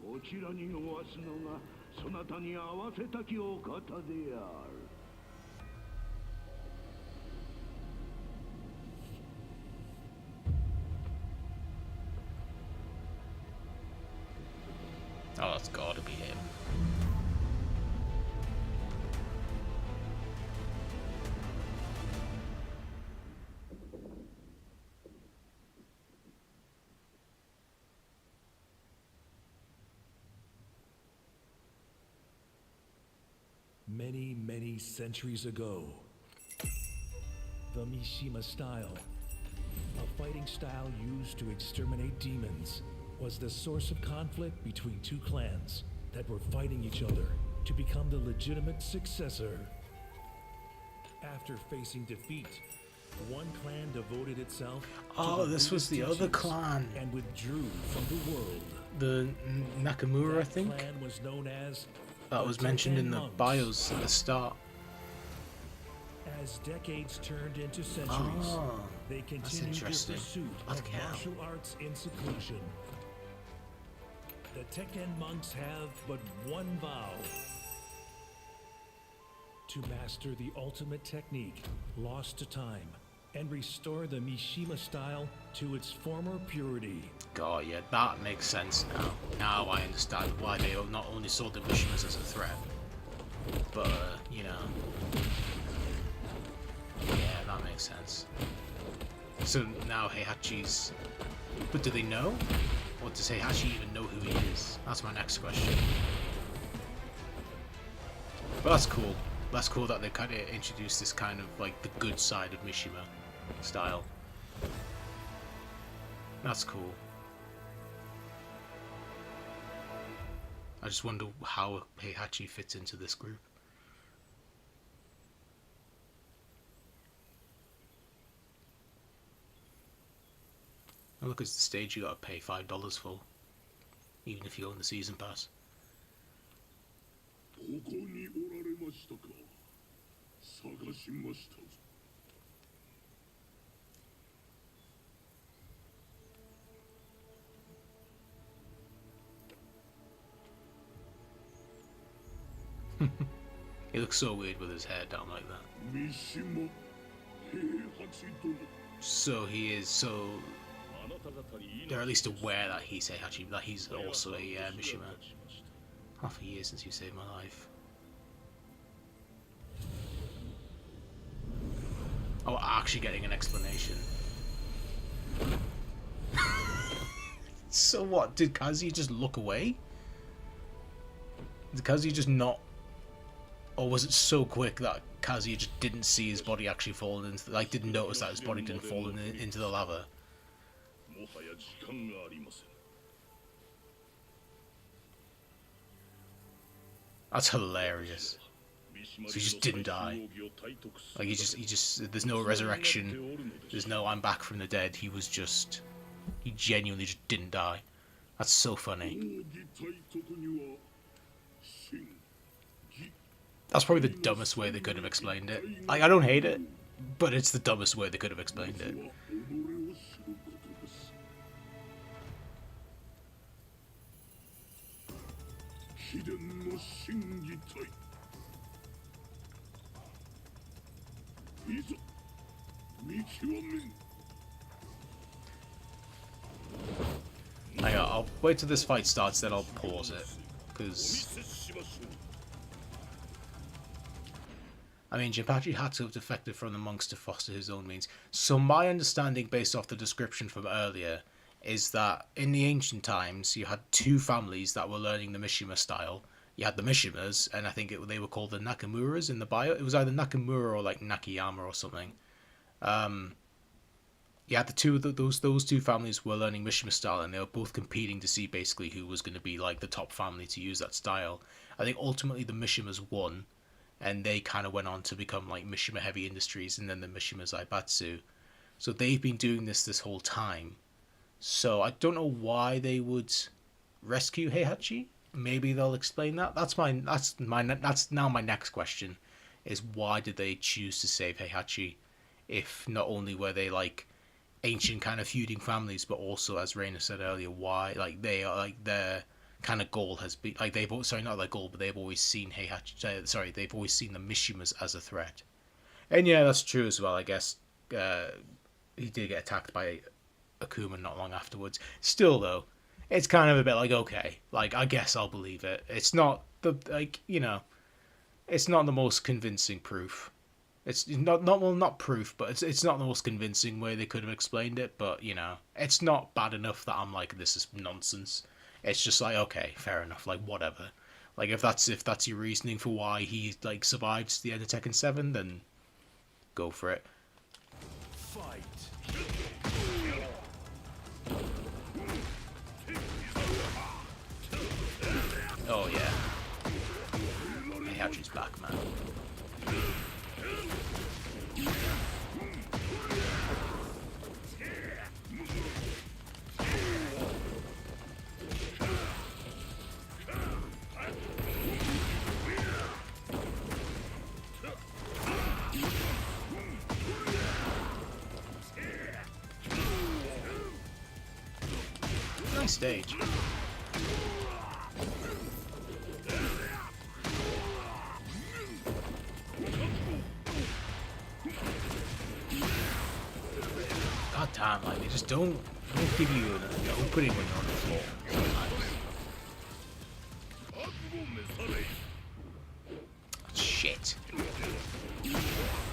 こちらにおわすのがそなたに合わせたきお方である。Oh, that's gotta be him. Many, many centuries ago, the Mishima style, a fighting style used to exterminate demons, was the source of conflict between two clans that were fighting each other to become the legitimate successor. After facing defeat, one clan devoted itself Oh, to this was the Buddhist other teachings clan. and withdrew from the world. The Nakamura, I That think. clan was known as That the was mentioned Tekken in the monks. bios at the start. As decades turned into centuries, Oh, they that's continued their interesting. pursuit Bloody of hell. martial arts in seclusion. The Tekken monks have but one vow: to master the ultimate technique lost to time and restore the Mishima style to its former purity. God, yeah, that makes sense now. Now I understand why they not only saw the Mishimas as a threat, but, you know. Yeah, that makes sense. So now Heihachi's... But do they know? Or does Heihachi even know who he is? That's my next question. But that's cool. That's cool that they kind of introduced this kind of, like, the good side of Mishima style. That's cool. I just wonder how Heihachi fits into this group. And look, it's the stage you gotta pay $5 for, even if you own the season pass. ここにおられましたか。探しましたぞ。He looks so weird with his hair down like that. 三島平八殿。 So he is so... They're at least aware that he's Heihachi, that he's also a Mishima. Half a year since you saved my life. actually getting an explanation. So what? Did Kazuya just look away? Did Kazuya just not... Or was it so quick that Kazuya just didn't see his body actually fall into... Like, didn't notice that his body didn't fall into the lava? That's hilarious. So he just didn't die. Like, he just... There's no resurrection. There's no I'm back from the dead. He was just... He genuinely just didn't die. That's so funny. That's probably the dumbest way they could have explained it. Like, I don't hate it, but it's the dumbest way they could have explained it. Hang on, I'll wait till this fight starts, then I'll pause it. Because... I mean, Jinpachi had to have defected from the monks to foster his own means. So my understanding, based off the description from earlier, is that in the ancient times, you had two families that were learning the Mishima style. You had the Mishimas, and I think they were called the Nakamuras in the bio. It was either Nakamura or like Nakayama or something. Yeah, those two families were learning Mishima style, and they were both competing to see basically who was going to be like the top family to use that style. I think ultimately the Mishimas won, and they kind of went on to become like Mishima Heavy Industries and then the Mishima Zaibatsu. So they've been doing this whole time. So I don't know why they would rescue Heihachi. Maybe they'll explain that. That's now my next question, is why did they choose to save Heihachi, if not only were they like ancient kind of feuding families, but also, as Reina said earlier, why like they are like their kind of goal has been like they've not their goal, but they've always seen Heihachi. They've always seen the Mishimas as a threat. And yeah, that's true as well. I guess he did get attacked by Akuma not long afterwards. Still though, it's kind of a bit like, okay, like I guess I'll believe it. It's not the it's not the most convincing proof. It's not proof, but it's not the most convincing way they could have explained it. But it's not bad enough that I'm like, this is nonsense. It's just like, okay, fair enough, like whatever. Like if that's your reasoning for why he like survived the end of Tekken 7, then go for it. Fight. Oh yeah. Heihachi's back, man. Nice stage. God damn, like they just don't give you an opening when you're on the floor sometimes. Shit.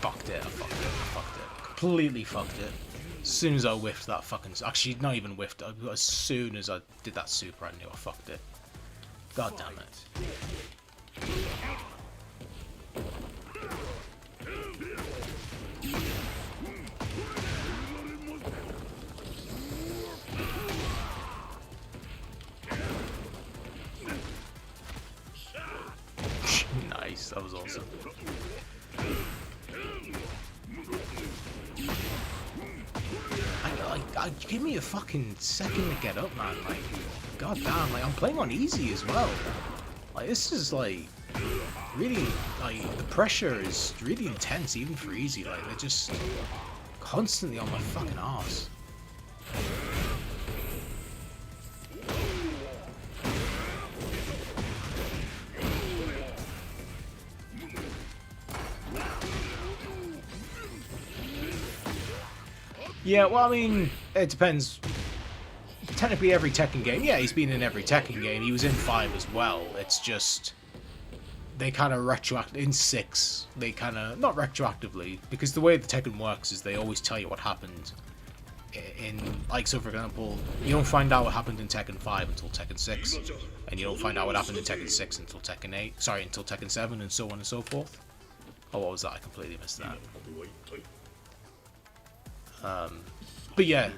Fucked it. I fucked it. Completely fucked it. As soon as I whiffed that fucking... Actually, not even whiffed. As soon as I did that super, I knew I fucked it. God damn it. Nice, that was awesome. Give me a fucking second to get up, man. Like, god damn, like I'm playing on easy as well. Like this is like really like the pressure is really intense even for easy. Like they're just constantly on my fucking arse. Yeah, well, I mean, it depends. Technically, every Tekken game. Yeah, he's been in every Tekken game. He was in 5 as well. It's just... they kind of in 6, they kind of, not retroactively, because the way the Tekken works is they always tell you what happened in, like, so for example, you don't find out what happened in Tekken 5 until Tekken 6, and you don't find out what happened in Tekken 6 until Tekken 8, sorry, until Tekken 7, and so on and so forth. Oh, what was that? I completely missed that. But yeah,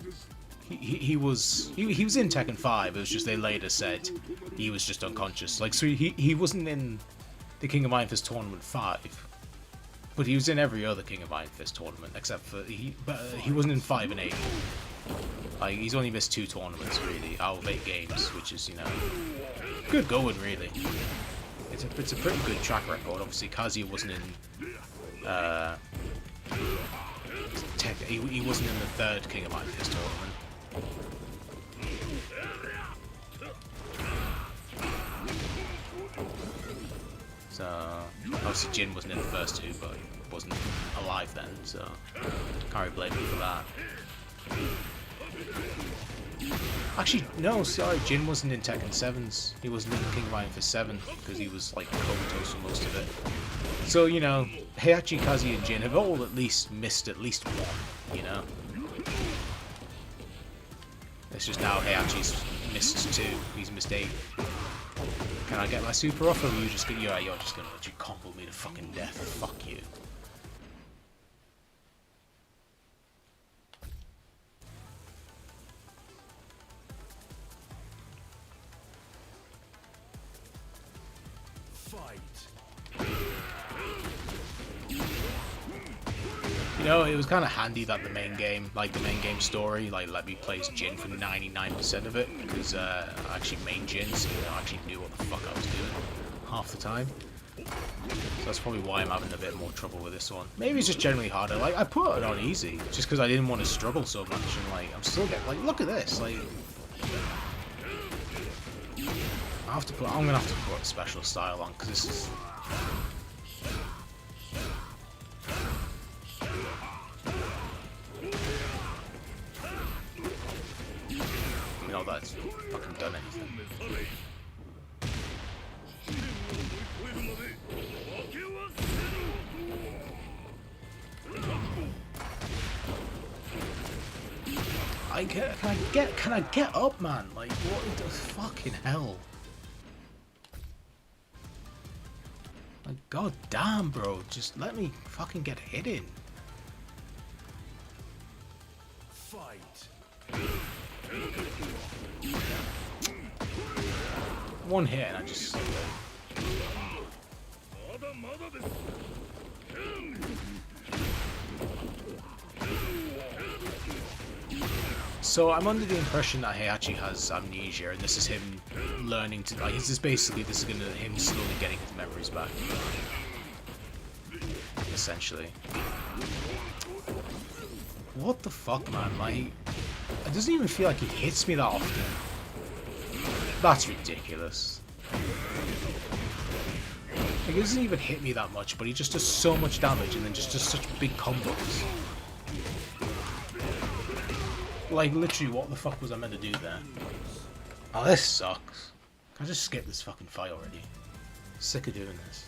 he was in Tekken 5, it was just they later said he was just unconscious. Like, so he wasn't in the King of Iron Fist tournament 5, but he was in every other King of Iron Fist tournament except for he wasn't in 5 and 8. Like, he's only missed 2 tournaments really out of 8 games, which is, you know, good going really. It's a pretty good track record. Obviously Kazuya wasn't in he wasn't in the 3rd King of Iron Fist tournament. So obviously Jin wasn't in the first 2, but wasn't alive then, so can't really blame him for that. Actually, no, sorry, Jin wasn't in Tekken 7's. He wasn't in King of Iron Fist 7 because he was like comatose for most of it. So, you know, Heihachi, Kazuya, and Jin have all at least missed at least 1, you know. It's just now Heihachi's missed 2. He's missed 8. Can I get my super off, or are you just gonna, you're just gonna let you combo me to fucking death? Fuck you. You know, it was kind of handy that the main game, like the main game story, like let me play as Jin for 99% of it, because I actually made Jin, so I actually knew what the fuck I was doing half the time. So that's probably why I'm having a bit more trouble with this one. Maybe it's just generally harder. Like, I put it on easy, just because I didn't want to struggle so much, and like, I'm still getting, like, look at this, like... I'm gonna have to put a special style on, because this is... That's fucking done anything. Can I get up, man? Like, what the fucking hell? Like, god damn, bro, just let me fucking get hit in. Fight. One hit and I just... So I'm under the impression that Heihachi has amnesia, and this is him learning to, like, this is him slowly getting his memories back, essentially. What the fuck, man? Like, it doesn't even feel like he hits me that often. That's ridiculous. Like, he doesn't even hit me that much, but he just does so much damage and then just does such big combos. Like, literally, what the fuck was I meant to do there? Oh, this sucks. Can I just skip this fucking fight already? Sick of doing this.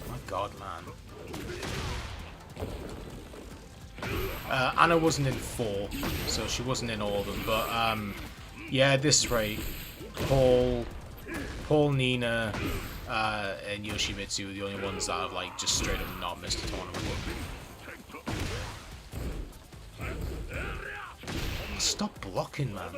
My god, man. Anna wasn't in 4, so she wasn't in all of them, but yeah, at this rate, Paul, Nina, and Yoshimitsu are the only ones that have, like, just straight up not missed a tournament. Stop blocking, man.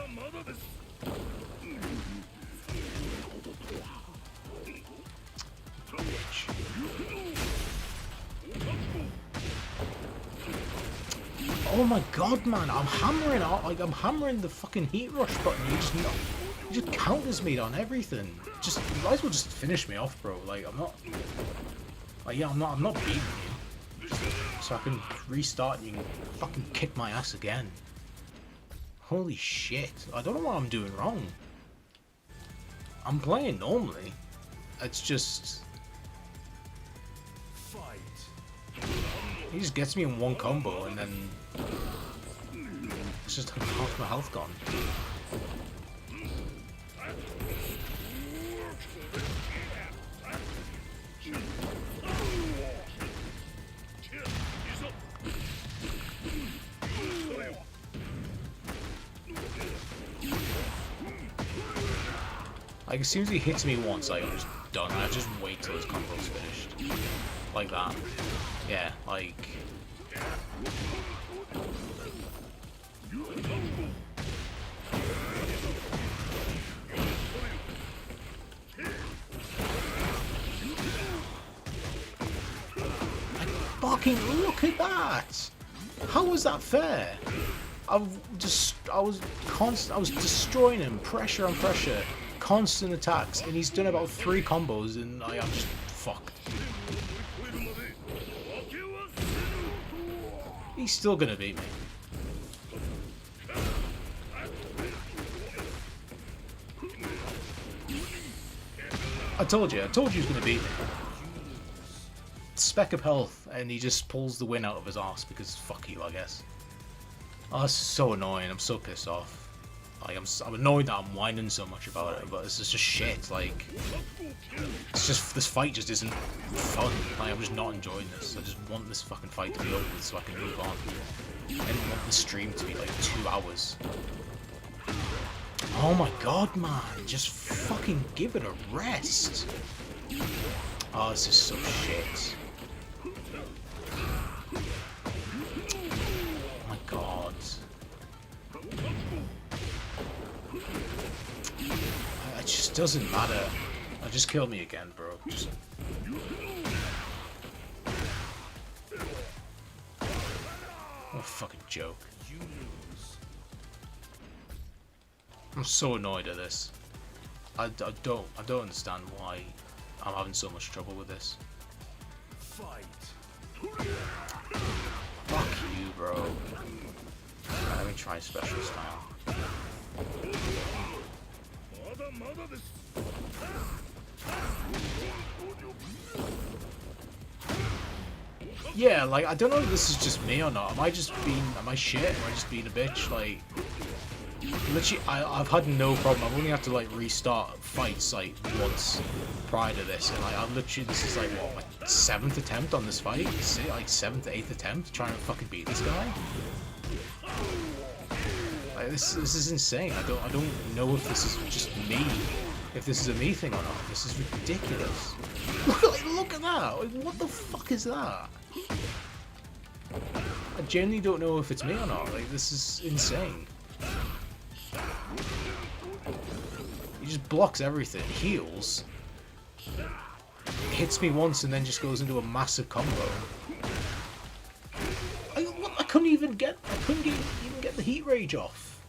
Oh my god, man! I'm hammering out, like, I'm hammering the fucking heat rush button. You just counters me on everything. Just, you might as well just finish me off, bro. Like, I'm not, like, yeah, I'm not beating you. Just so I can restart and you can fucking kick my ass again. Holy shit! I don't know what I'm doing wrong. I'm playing normally. It's just. Fight. He just gets me in one combo and then it's just half my health gone. Like, as soon as he hits me once, like, I'm just done. I just wait till his combo's finished. Like that. Yeah, like... Fucking look at that! How was that fair? I was destroying him, pressure on pressure, constant attacks, and he's done about 3 combos, and I'm just fucked. He's still gonna beat me. I told you he was gonna beat me. Speck of health, and he just pulls the win out of his arse because fuck you, I guess. Oh, this is so annoying. I'm so pissed off. Like, I'm annoyed that I'm whining so much about it, but it's just shit. Like, it's just, this fight just isn't fun. Like, I'm just not enjoying this. I just want this fucking fight to be over with so I can move on. I don't want the stream to be like 2 hours. Oh my god, man. Just fucking give it a rest. Oh, this is so shit. Oh my god. It just doesn't matter. Just kill me again, bro. Just... What a fucking joke. I'm so annoyed at this. I don't understand why I'm having so much trouble with this. Fuck you, bro. Right, let me try special style. Yeah, like, I don't know if this is just me or not. Am I shit? Am I just being a bitch? Like, literally, I've had no problem. I've only had to, like, restart fights, like, once prior to this. And, like, I've literally, this is, like, what, my 7th attempt on this fight? Is it, like, 7th, 8th attempt trying to fucking beat this guy? Like, this is insane. I don't know if this is just me. If this is a me thing or not. This is ridiculous. Look at that! Like, what the fuck is that? I genuinely don't know if it's me or not. Like, this is insane. He just blocks everything, heals, hits me once, and then just goes into a massive combo. I couldn't even get the heat rage off.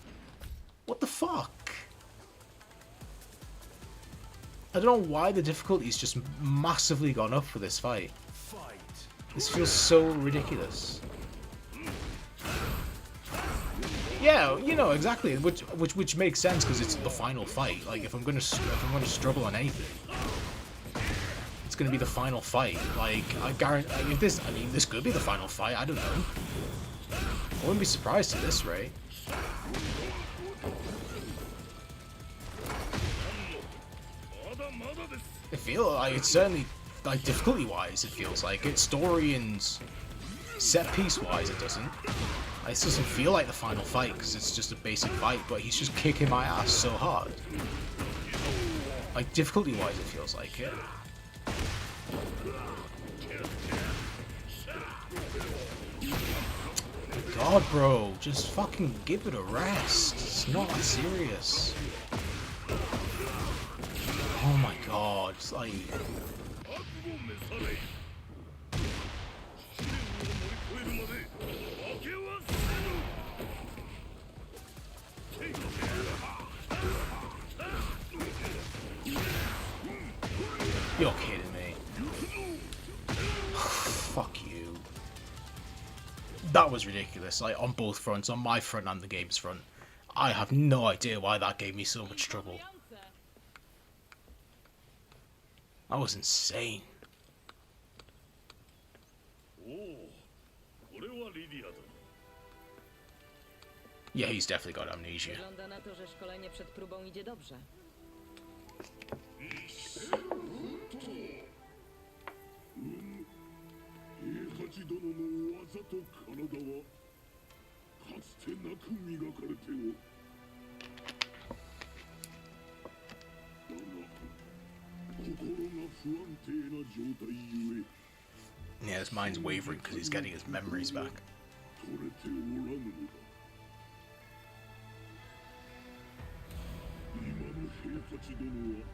What the fuck? I don't know why the difficulty's just massively gone up for this fight. This feels so ridiculous. Yeah, you know, exactly, which makes sense because it's the final fight. Like, if I'm gonna struggle on anything, it's gonna be the final fight. Like, I guarantee, if this, I mean, this could be the final fight. I don't know. I wouldn't be surprised at this rate. I feel like it's certainly, like, difficulty-wise, it feels like it. Story and set-piece-wise, it doesn't. This doesn't feel like the final fight because it's just a basic fight, but he's just kicking my ass so hard. Like, difficulty-wise, it feels like it. God, bro, just fucking give it a rest. It's not that serious. Oh my god, it's like... You're kidding me. Fuck you. That was ridiculous, like, on both fronts, on my front and the game's front. I have no idea why that gave me so much trouble. That was insane. Yeah, he's definitely got amnesia. Wygląda na to, że szkolenie przed próbą idzie dobrze. 平八殿の技と体はかつてなく磨かれておる。だが心が不安定な状態ゆえ Yeah, his mind's wavering because he's getting his memories back. 取れておらぬのだ。今の平八殿は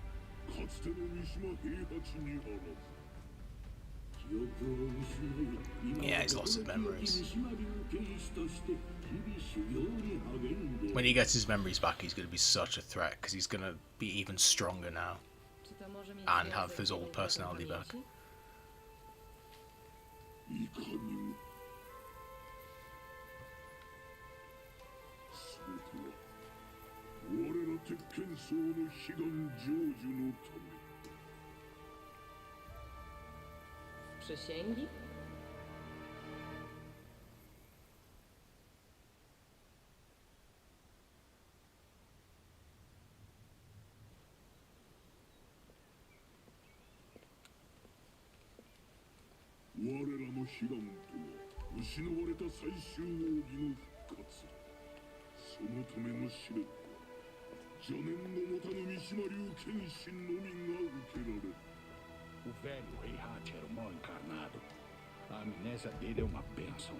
かつての三島平八にあらず。 Yeah, he's lost his memories. When he gets his memories back, he's going to be such a threat because he's going to be even stronger now Czy to może mieć and have związek his z old jego personality back. pamięci? いかにも全ては我ら鉄拳僧の悲願成就のため。 Przysięgi? 我らの悲願とは失われた最終奥義の復活。そのための試練は邪念の持たぬ三島流剣心のみが受けられる。 O velho Heihachi era o mal encarnado. A amnésia dele é uma bênção.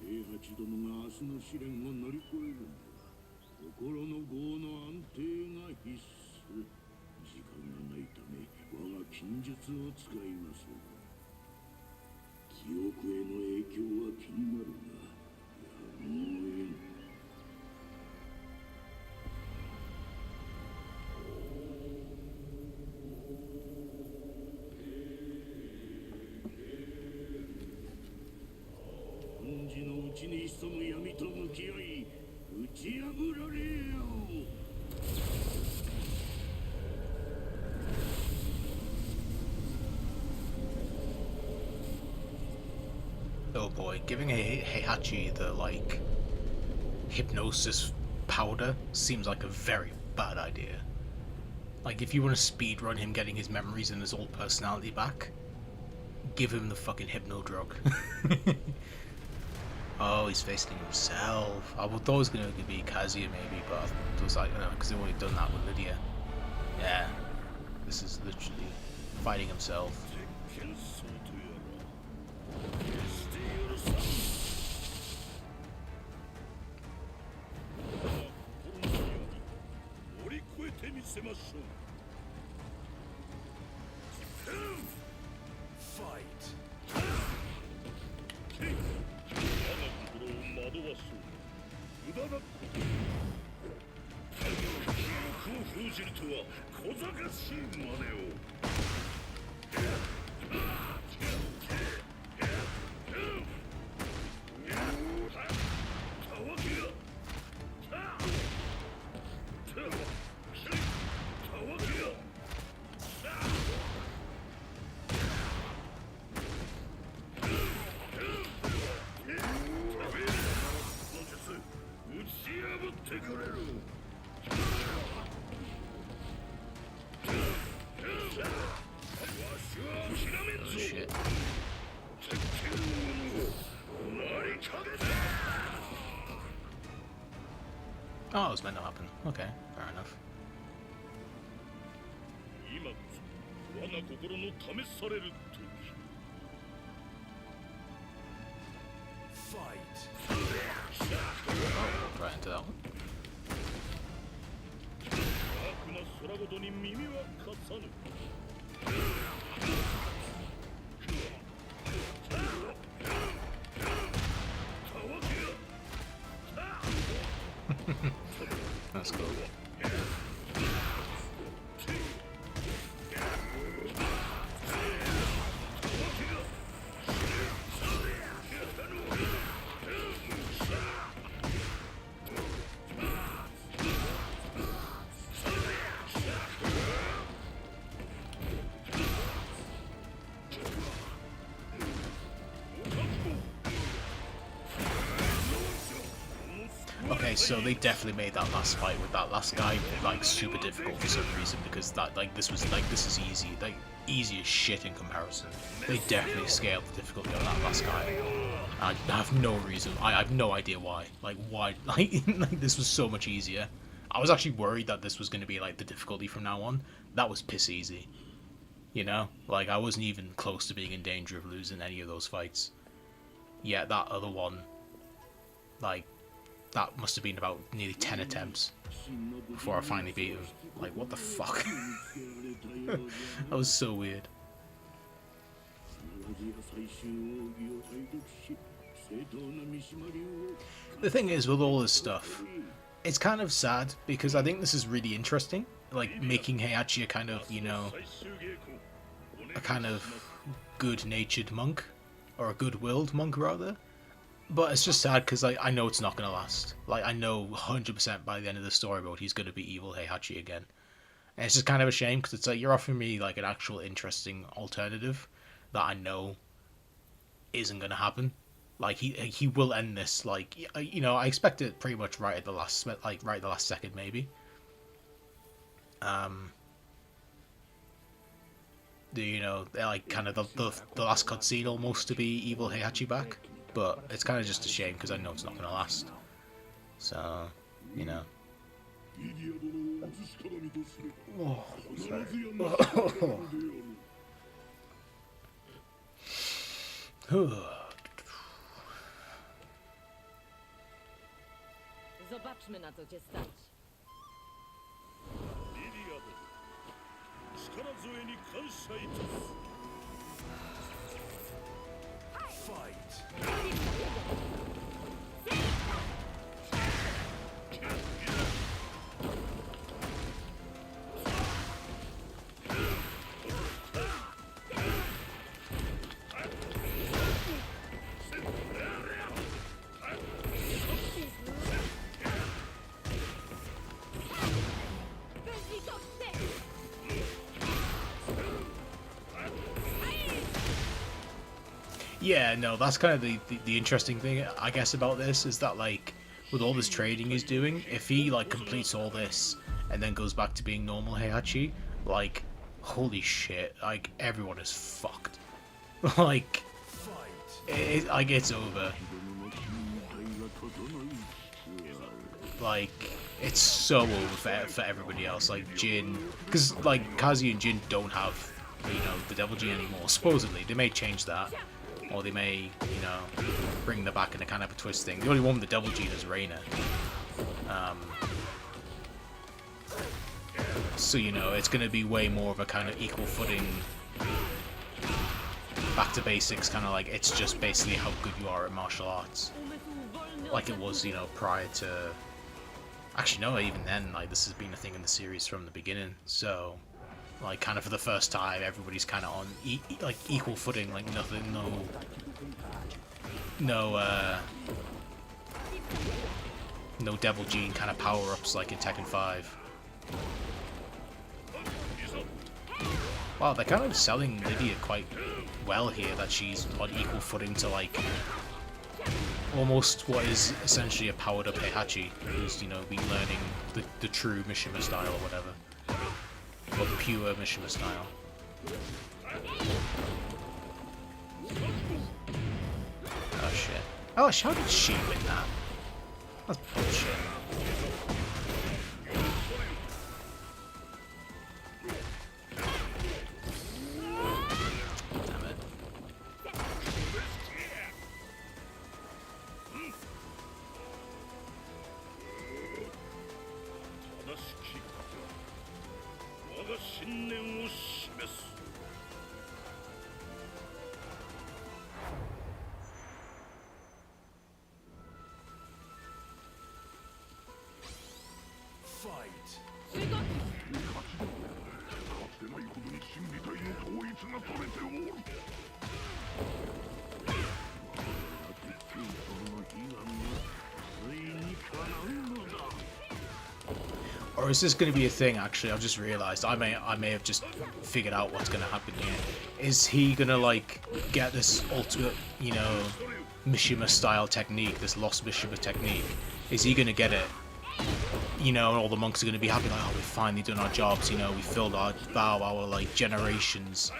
Heihachi 殿が明日の試練を乗り越えるには心の業の安定が必須。時間がないため我が禁術を使いますが。 記憶への影響は気になるが、やむを得ん。本時のうちに潜む闇と向き合い、打ち破られよ。 Oh boy, giving Heihachi the, like, hypnosis powder seems like a very bad idea. Like, if you want to speedrun him getting his memories and his old personality back, give him the fucking hypno drug. Oh, he's facing himself. I thought it was going to be Kazuya maybe, but I was like, no, because they've already done that with Lydia. Yeah, this is literally fighting himself. Shit. Oh, it was meant to happen. Okay, fair enough. Fight. Right into that one. That's cool. Okay, so they definitely made that last fight with that last guy like super difficult for some reason, because that this is easy, like easy as shit in comparison. They definitely scaled the difficulty on that last guy. I have no reason. I have no idea why. Like why? Like this was so much easier. I was actually worried that this was going to be like the difficulty from now on. That was piss easy. You know, like I wasn't even close to being in danger of losing any of those fights. Yeah, that other one, like, that must have been about nearly 10 attempts before I finally beat him. Like, what the fuck? That was so weird. The thing is, with all this stuff, it's kind of sad, because I think this is really interesting. Like, making Heihachi a kind of, you know, a kind of good-natured monk, or a good-willed monk, rather. But it's just sad, because I know it's not going to last. Like, I know 100% by the end of the story mode he's going to be evil Heihachi again. And it's just kind of a shame, because it's like, you're offering me, like, an actual interesting alternative that I know isn't going to happen. Like, he will end this, like, you know, I expect it pretty much right at the last, like, right at the last second, maybe. You know, they're like kind of the last cutscene almost to be evil Heihachi back, but it's kind of just a shame because I know it's not going to last. So, you know. Oh, sorry. Zobaczmy, na co cię stać. 力添えに感謝いたす Yeah, no, that's kind of the interesting thing, I guess, about this, is that, like, with all this trading he's doing, if he, like, completes all this and then goes back to being normal Heihachi, like, holy shit, like, everyone is fucked. Like, it's over. Like, it's so over for everybody else, like, Jin, because, like, Kazi and Jin don't have, you know, the Devil Gene anymore, supposedly. They may change that. Or they may, you know, bring them back in a kind of a twist thing. The only one with the Devil Gene is Reina. So, you know, it's going to be way more of a kind of equal footing, back to basics, kind of like, it's just basically how good you are at martial arts. Like it was, you know, prior to... Actually, no, even then, like, this has been a thing in the series from the beginning, so... Like, kind of for the first time, everybody's kind of on, like, equal footing, like, nothing, no Devil Gene kind of power-ups like in Tekken 5. Wow, they're kind of selling Lydia quite well here, that she's on equal footing to, like, almost what is essentially a powered-up Heihachi, who's, you know, been learning the true Mishima style or whatever. Or the pure Mishima style. Oh shit. Oh, how did she win that? That's bullshit. Damn it. Or is this going to be a thing, actually? I've just realised. I may have just figured out what's going to happen here. Is he going to, like, get this ultimate, you know, Mishima-style technique, this lost Mishima technique, Is he gonna get it? You know, and all the monks are gonna be happy, like, oh, we've finally done our jobs, you know, we filled our vow, our, like, generations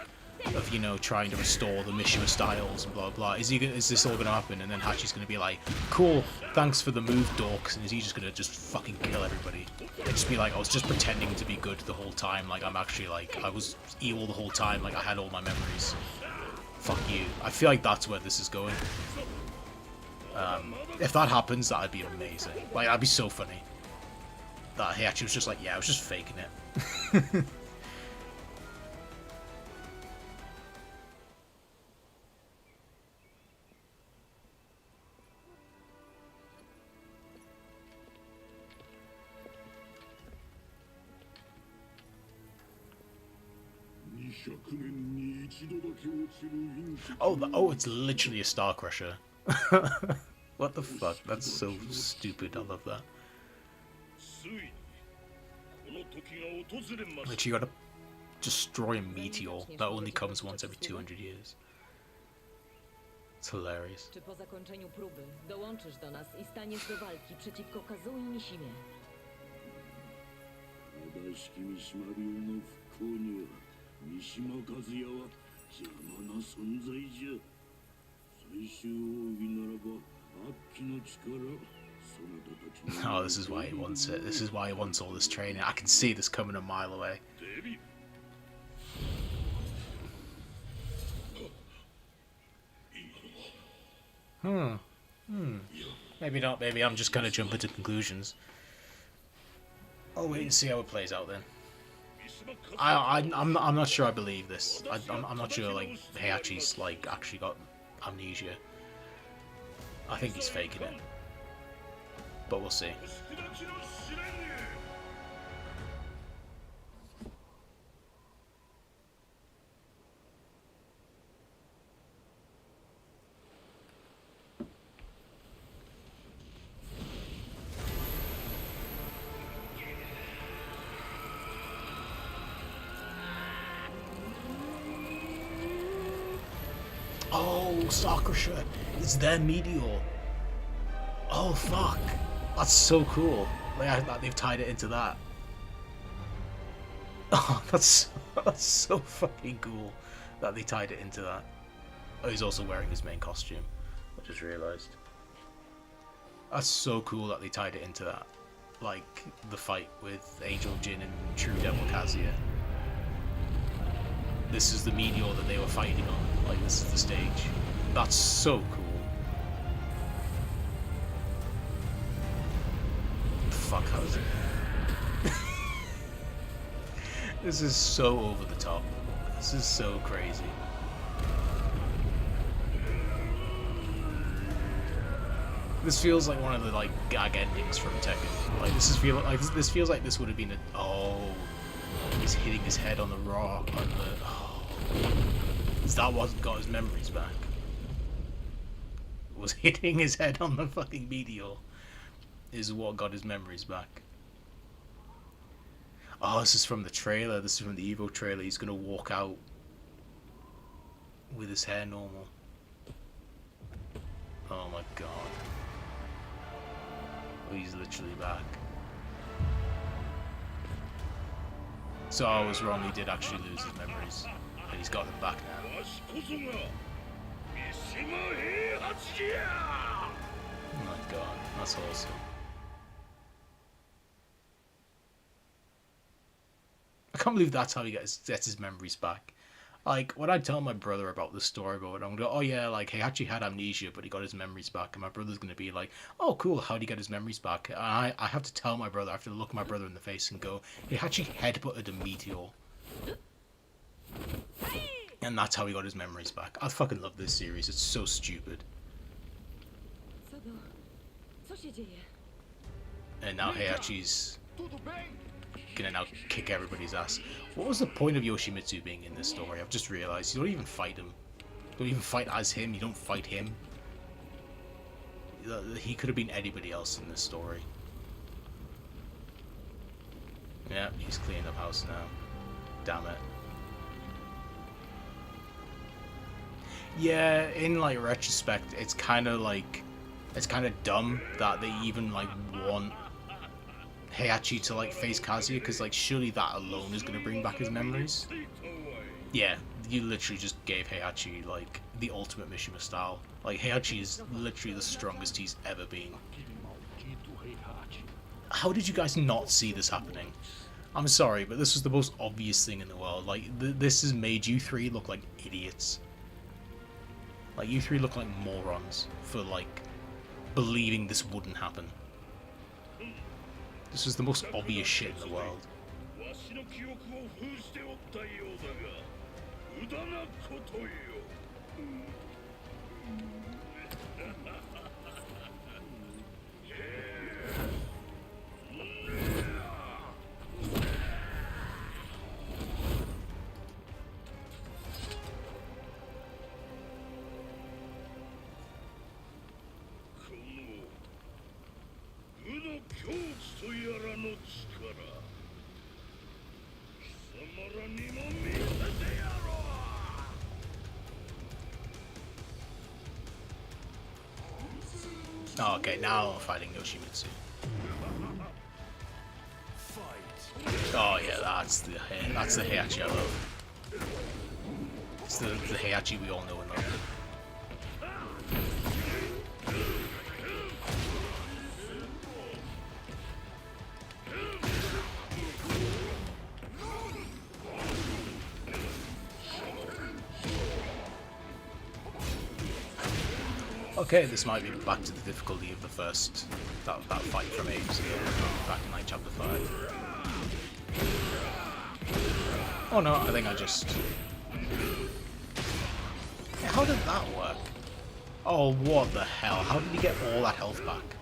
of, you know, trying to restore the Mishima styles and blah blah. Is this all gonna happen? And then Hachi's gonna be like, cool, thanks for the move, dorks, and is he just gonna just fucking kill everybody? And just be like, I was just pretending to be good the whole time, like I'm actually like, I was evil the whole time, like I had all my memories. Fuck you. I feel like that's where this is going. If that happens, that'd be amazing. Like, that'd be so funny. That he actually was just like, yeah, I was just faking it. Oh, it's literally a star crusher. What the fuck? That's so stupid. I love that. Literally, you gotta destroy a meteor that only comes once every 200 years. It's hilarious. Czy po zakończeniu próby dołączysz do nas i staniesz do walki przeciwko Kazui Mishimie? 正しき三島流の復興には三島和也は邪魔な存在じゃ。最終奥義ならば悪鬼の力。 Oh, this is why he wants it. This is why he wants all this training. I can see this coming a mile away. Maybe not. Maybe I'm just gonna jump into conclusions. I'll wait and see how it plays out then. I'm not sure I believe this. I'm not sure like Heihachi's like actually got amnesia. I think he's faking it. But we'll see. Oh, Sakurasha! It's their meteor! Oh, fuck! That's so cool. Like, they've tied it into that. Oh, that's so fucking cool that they tied it into that. Oh, he's also wearing his main costume. I just realised. That's so cool that they tied it into that. Like, the fight with Angel Jin and True Devil Kazuya. This is the meteor that they were fighting on. Like, this is the stage. That's so cool. Fuck, how is it? This is so over the top. This is so crazy. This feels like one of the like gag endings from Tekken. Like this feels like this would have been a he's hitting his head on the rock on the is that what got his memories back? Was hitting his head on the fucking meteor is what got his memories back. Oh, this is from the trailer. This is from the Evo trailer. He's gonna walk out with his hair normal. Oh my god. Oh, he's literally back. So I was wrong, he did actually lose his memories. But he's got them back now. Oh my god, that's awesome. I can't believe that's how he gets his memories back. Like, when I tell my brother about this story, I'm gonna go, oh yeah, like, Heihachi had amnesia, but he got his memories back. And my brother's gonna be like, oh cool, how'd he get his memories back? And I have to tell my brother, I have to look my brother in the face and go, Heihachi headbutted a meteor. And that's how he got his memories back. I fucking love this series, it's so stupid. And now Heihachi's gonna now kick everybody's ass. What was the point of Yoshimitsu being in this story? I've just realised. You don't even fight him. You don't even fight as him. You don't fight him. He could have been anybody else in this story. Yeah, he's cleaning up house now. Damn it. Yeah, in like retrospect, it's kind of like It's kind of dumb that they even like want Heihachi to like face Kazuya, because like surely that alone is going to bring back his memories. Yeah, you literally just gave Heihachi like the ultimate Mishima style. Like Heihachi is literally the strongest he's ever been. How did you guys not see this happening? I'm sorry, but this was the most obvious thing in the world. Like this has made you three look like idiots. Like you three look like morons for like believing this wouldn't happen. This was the most obvious shit in the world. Oh, okay, now I'm fighting Yoshimitsu. Oh yeah, that's the Heihachi I love. It's the Heihachi we all know and love. Okay, this might be back to the difficulty of the first that fight from ages ago, back in like chapter 5. Oh no, I think I just... How did that work? Oh, what the hell? How did he get all that health back?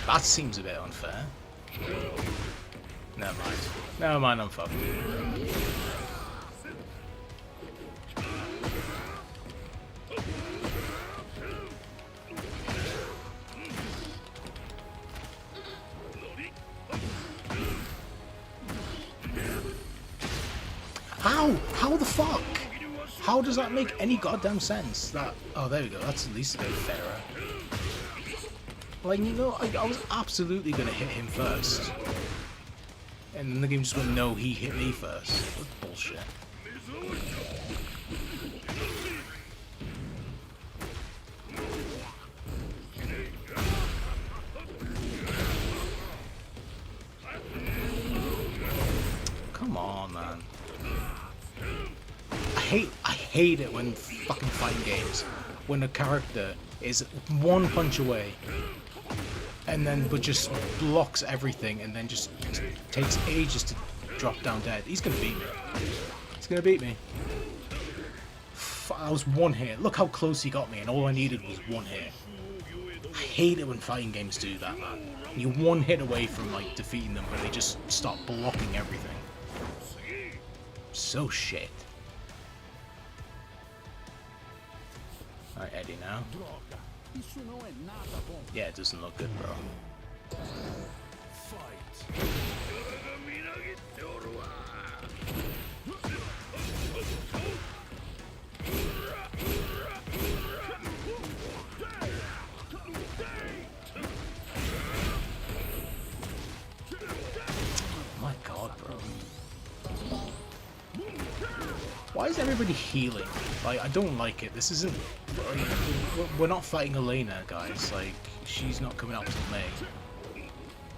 That seems a bit unfair. Never mind. Never mind, I'm fucked. How the fuck? How does that make any goddamn sense? That, oh, there we go. That's at least a bit fairer. Like, you know, I was absolutely gonna hit him first, and then the game just went, no, he hit me first. That's bullshit. Come on, man. I hate it when fucking fighting games, when a character is one punch away and then but just blocks everything and then just takes ages to drop down dead. He's gonna beat me. He's gonna beat me. That was one hit. Look how close he got me, and all I needed was one hit. I hate it when fighting games do that, man. You're one hit away from like defeating them, but they just start blocking everything. So shit. Alright, Eddie now. Yeah, it doesn't look good, bro. My god, bro. Why is everybody healing? Like, I don't like it. This isn't... We're not fighting Elena, guys. Like, she's not coming out till May.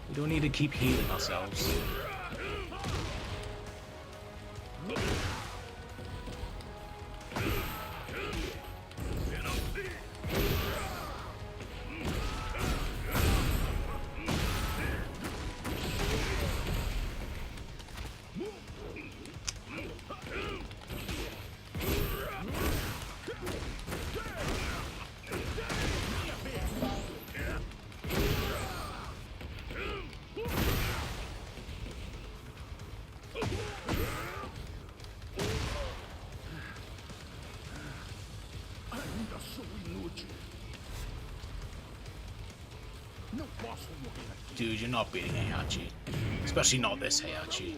We don't need to keep healing ourselves. Dude, you're not beating Heihachi. Especially not this Heihachi.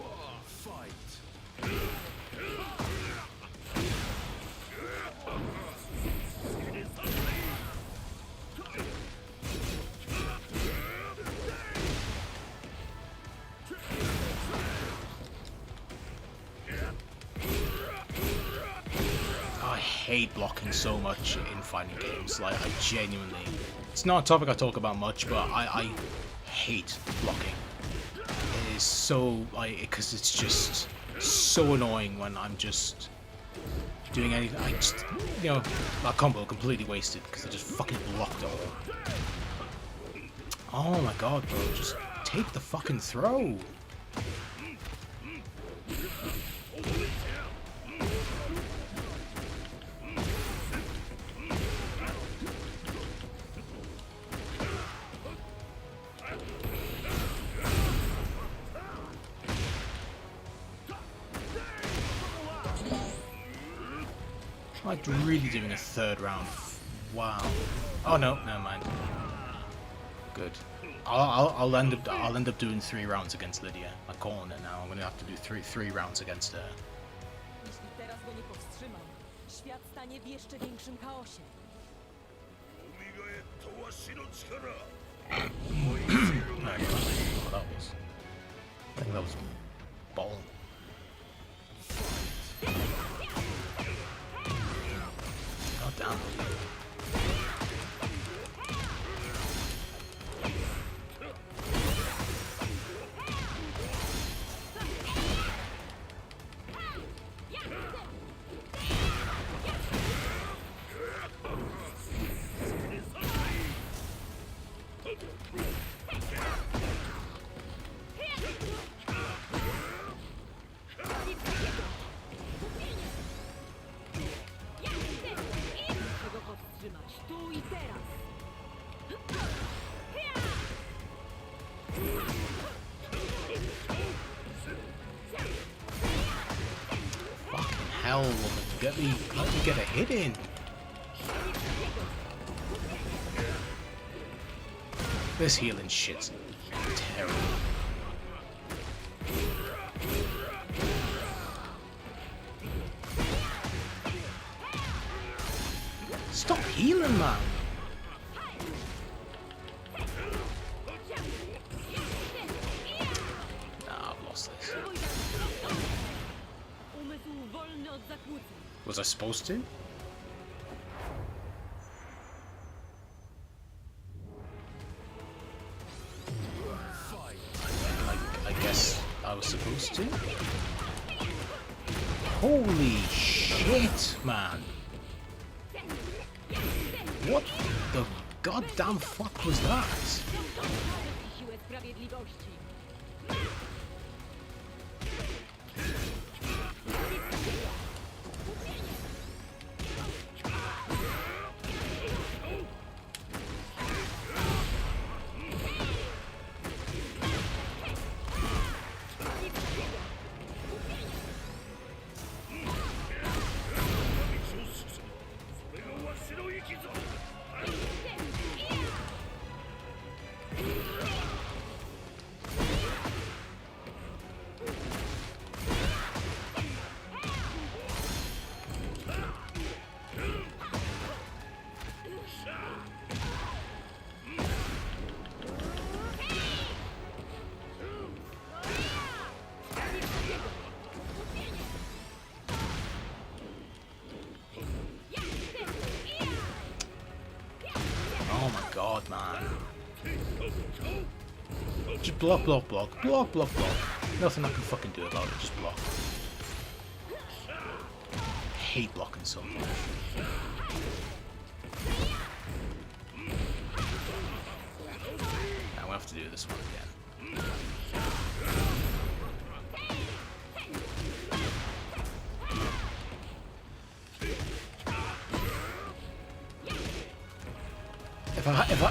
hate blocking so much in fighting games. Like, I genuinely... It's not a topic I talk about much, but I hate blocking. It is so, like, because it's just so annoying when I'm just doing anything. I just, you know, that combo completely wasted because I just fucking blocked it all. Oh my god, bro, just take the fucking throw. Like really doing a third round. Wow. Oh no, never mind. Good. I'll end up doing 3 rounds against Lydia. I'm calling it now. I'm gonna have to do three rounds against her. Jeśli teraz go nie powstrzymam, świat stanie w jeszcze większym chaosie. That was. I think that was ball. God damn. Czego powstrzymać tu i teraz. Fucking hell, woman. Let me get a hit in. This healing shit's terrible. Stop healing, man. Nah, I've lost this. Umysł wolny od zakłóceń. Was I supposed to? I guess I was supposed to. Holy shit, man. What the goddamn fuck was that? Siłę sprawiedliwości. Oh my god, man. Just block, block, block. Block, block, block. Nothing I can fucking do about it, just block. Hate blocking so much. Now we have to do this one again.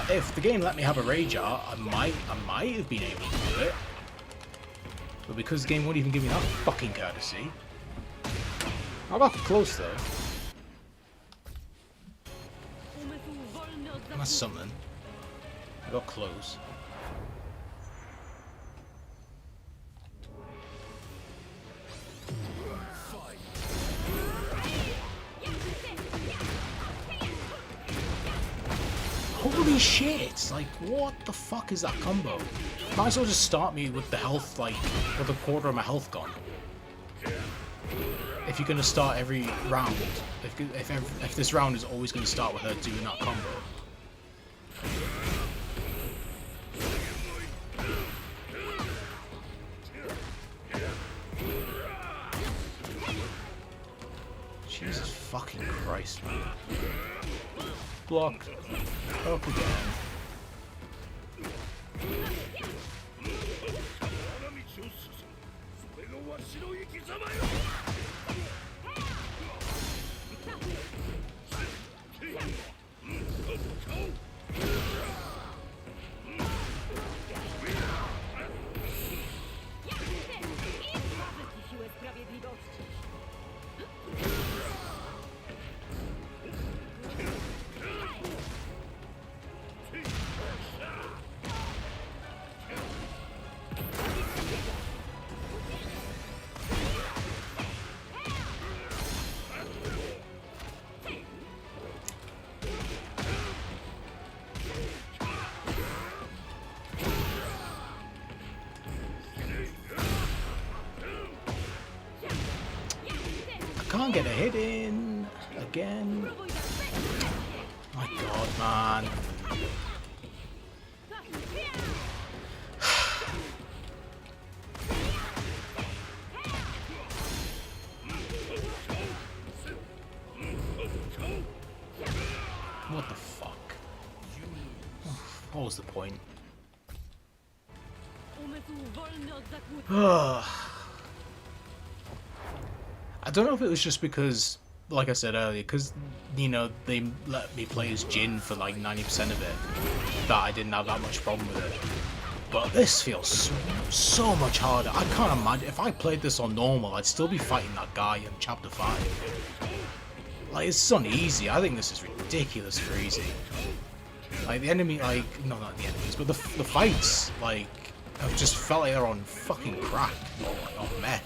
If the game let me have a rage art, I might have been able to do it. But because the game won't even give me that fucking courtesy. I got close though. That's something. I got close. Holy shit! Like, what the fuck is that combo? Might as well just start me with the health, like, with a quarter of my health gone. if you're gonna start every round, if this round is always gonna start with her doing that combo. Jesus fucking Christ, man. Block. Up again. Can't get a hit in again. My God, man. What the fuck? What was the point? I don't know if it was just because, like I said earlier, because, you know, they let me play as Jin for like 90% of it, that I didn't have that much problem with it. But this feels so much harder. I can't imagine, if I played this on normal, I'd still be fighting that guy in Chapter 5. Like, it's on easy. I think this is ridiculous for easy. Like, the enemy, like, no, not the enemies, but the fights, like, I've just felt like they're on fucking crack, or meth.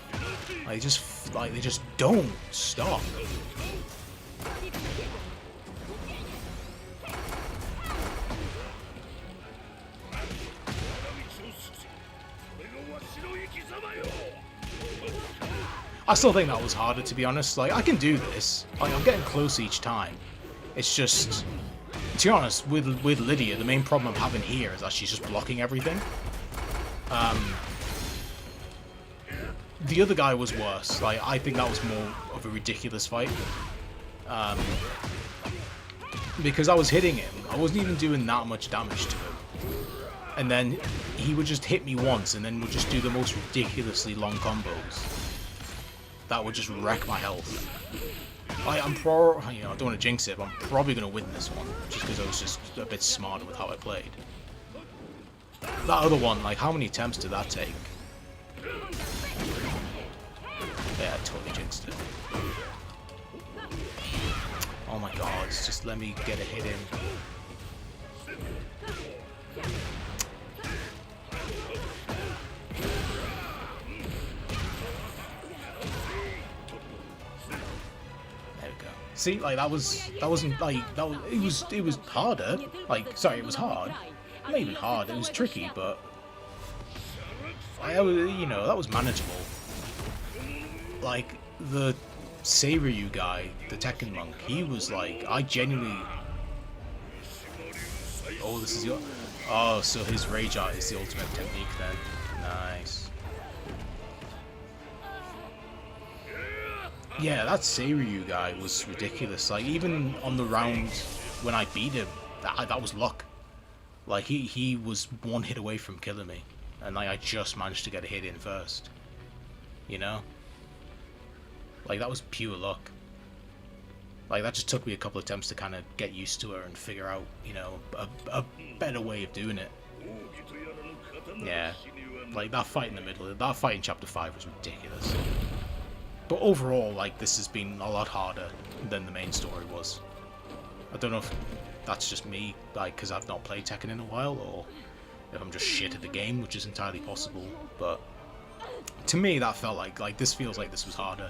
Like, they just don't stop. I still think that was harder, to be honest. Like, I can do this. Like, I'm getting close each time. It's just, to be honest, with Lydia, the main problem I'm having here is that she's just blocking everything. The other guy was worse. Like, I think that was more of a ridiculous fight. Because I was hitting him. I wasn't even doing that much damage to him. And then he would just hit me once and then would just do the most ridiculously long combos. That would just wreck my health. I don't want to jinx it, but I'm probably going to win this one. Just because I was just a bit smarter with how I played. That other one, like, how many attempts did that take? Yeah, I totally jinxed it. Oh my god, just let me get a hit in. There we go. See, like, it was harder. Like, sorry, it was hard. Not even hard, it was tricky, but you know, that was manageable. Like, the Seiryu guy, the Tekken monk, he was like, I genuinely... Oh, this is your... Oh, so his rage art is the ultimate technique then. Nice. Yeah, that Seiryu guy was ridiculous. Like, even on the round when I beat him, that was luck. Like, he was one hit away from killing me. And like, I just managed to get a hit in first. You know? Like, that was pure luck. Like, that just took me a couple of attempts to kind of get used to her and figure out, you know, a better way of doing it. Yeah. Like, that fight in the middle, that fight in Chapter 5 was ridiculous. But overall, like, this has been a lot harder than the main story was. I don't know if that's just me, like, because I've not played Tekken in a while, or if I'm just shit at the game, which is entirely possible, but to me, that felt like this feels like this was harder.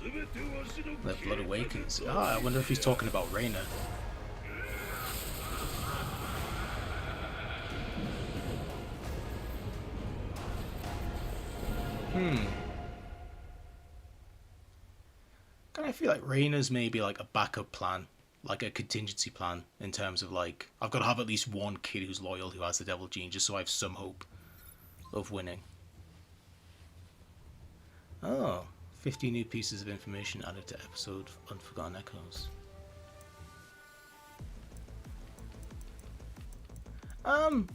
The Blood Awakens. Ah, I wonder if he's talking about Reina. I feel like Reina's maybe like a backup plan, like a contingency plan, in terms of like, I've got to have at least one kid who's loyal who has the devil gene, just so I have some hope of winning. Oh, 50 new pieces of information added to episode Unforgotten Echoes.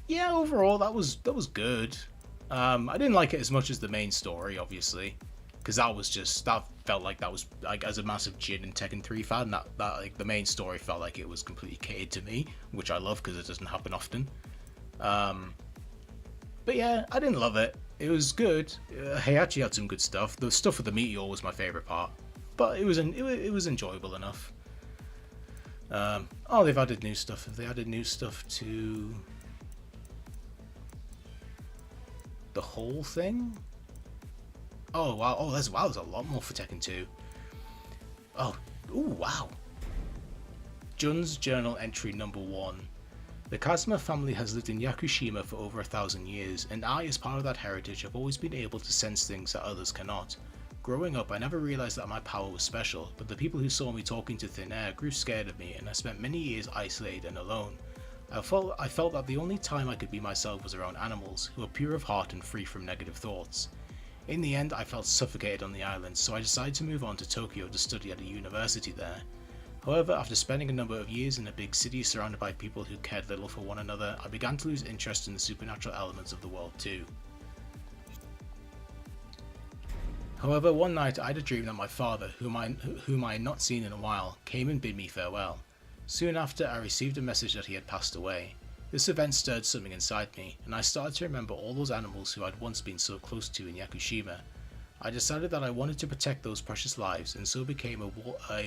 Yeah, overall that was good. I didn't like it as much as the main story, obviously, because that felt like that was like, as a massive Jin and Tekken 3 fan, that like the main story felt like it was completely catered to me, which I love because it doesn't happen often. But yeah, I didn't love it. It was good. Heihachi had some good stuff. The stuff with the meteor was my favorite part, but it was enjoyable enough. Oh, they've added new stuff. Have they added new stuff to the whole thing? Oh wow! Oh, there's a lot more for Tekken 2. Oh, ooh, wow! Jun's journal entry number 1. The Kazuma family has lived in Yakushima for over 1,000 years, and I, as part of that heritage, have always been able to sense things that others cannot. Growing up, I never realized that my power was special, but the people who saw me talking to thin air grew scared of me, and I spent many years isolated and alone. I felt that the only time I could be myself was around animals, who are pure of heart and free from negative thoughts. In the end, I felt suffocated on the island, so I decided to move on to Tokyo to study at a university there. However, after spending a number of years in a big city surrounded by people who cared little for one another, I began to lose interest in the supernatural elements of the world too. However, one night I had a dream that my father, whom I had not seen in a while, came and bid me farewell. Soon after, I received a message that he had passed away. This event stirred something inside me, and I started to remember all those animals who I'd once been so close to in Yakushima. I decided that I wanted to protect those precious lives, and so became a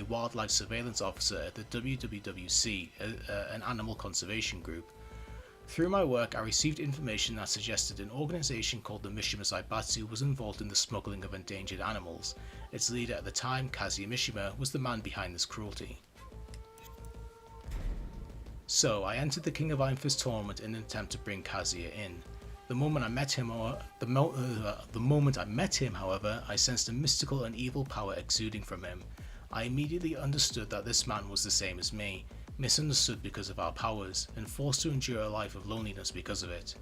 wildlife surveillance officer at the WWWC, an animal conservation group. Through my work, I received information that suggested an organization called the Mishima Zaibatsu was involved in the smuggling of endangered animals. Its leader at the time, Heihachi Mishima, was the man behind this cruelty. So, I entered the King of Ironfist tournament in an attempt to bring Kazuya in. The moment I met him, however, I sensed a mystical and evil power exuding from him. I immediately understood that this man was the same as me, misunderstood because of our powers, and forced to endure a life of loneliness because of it.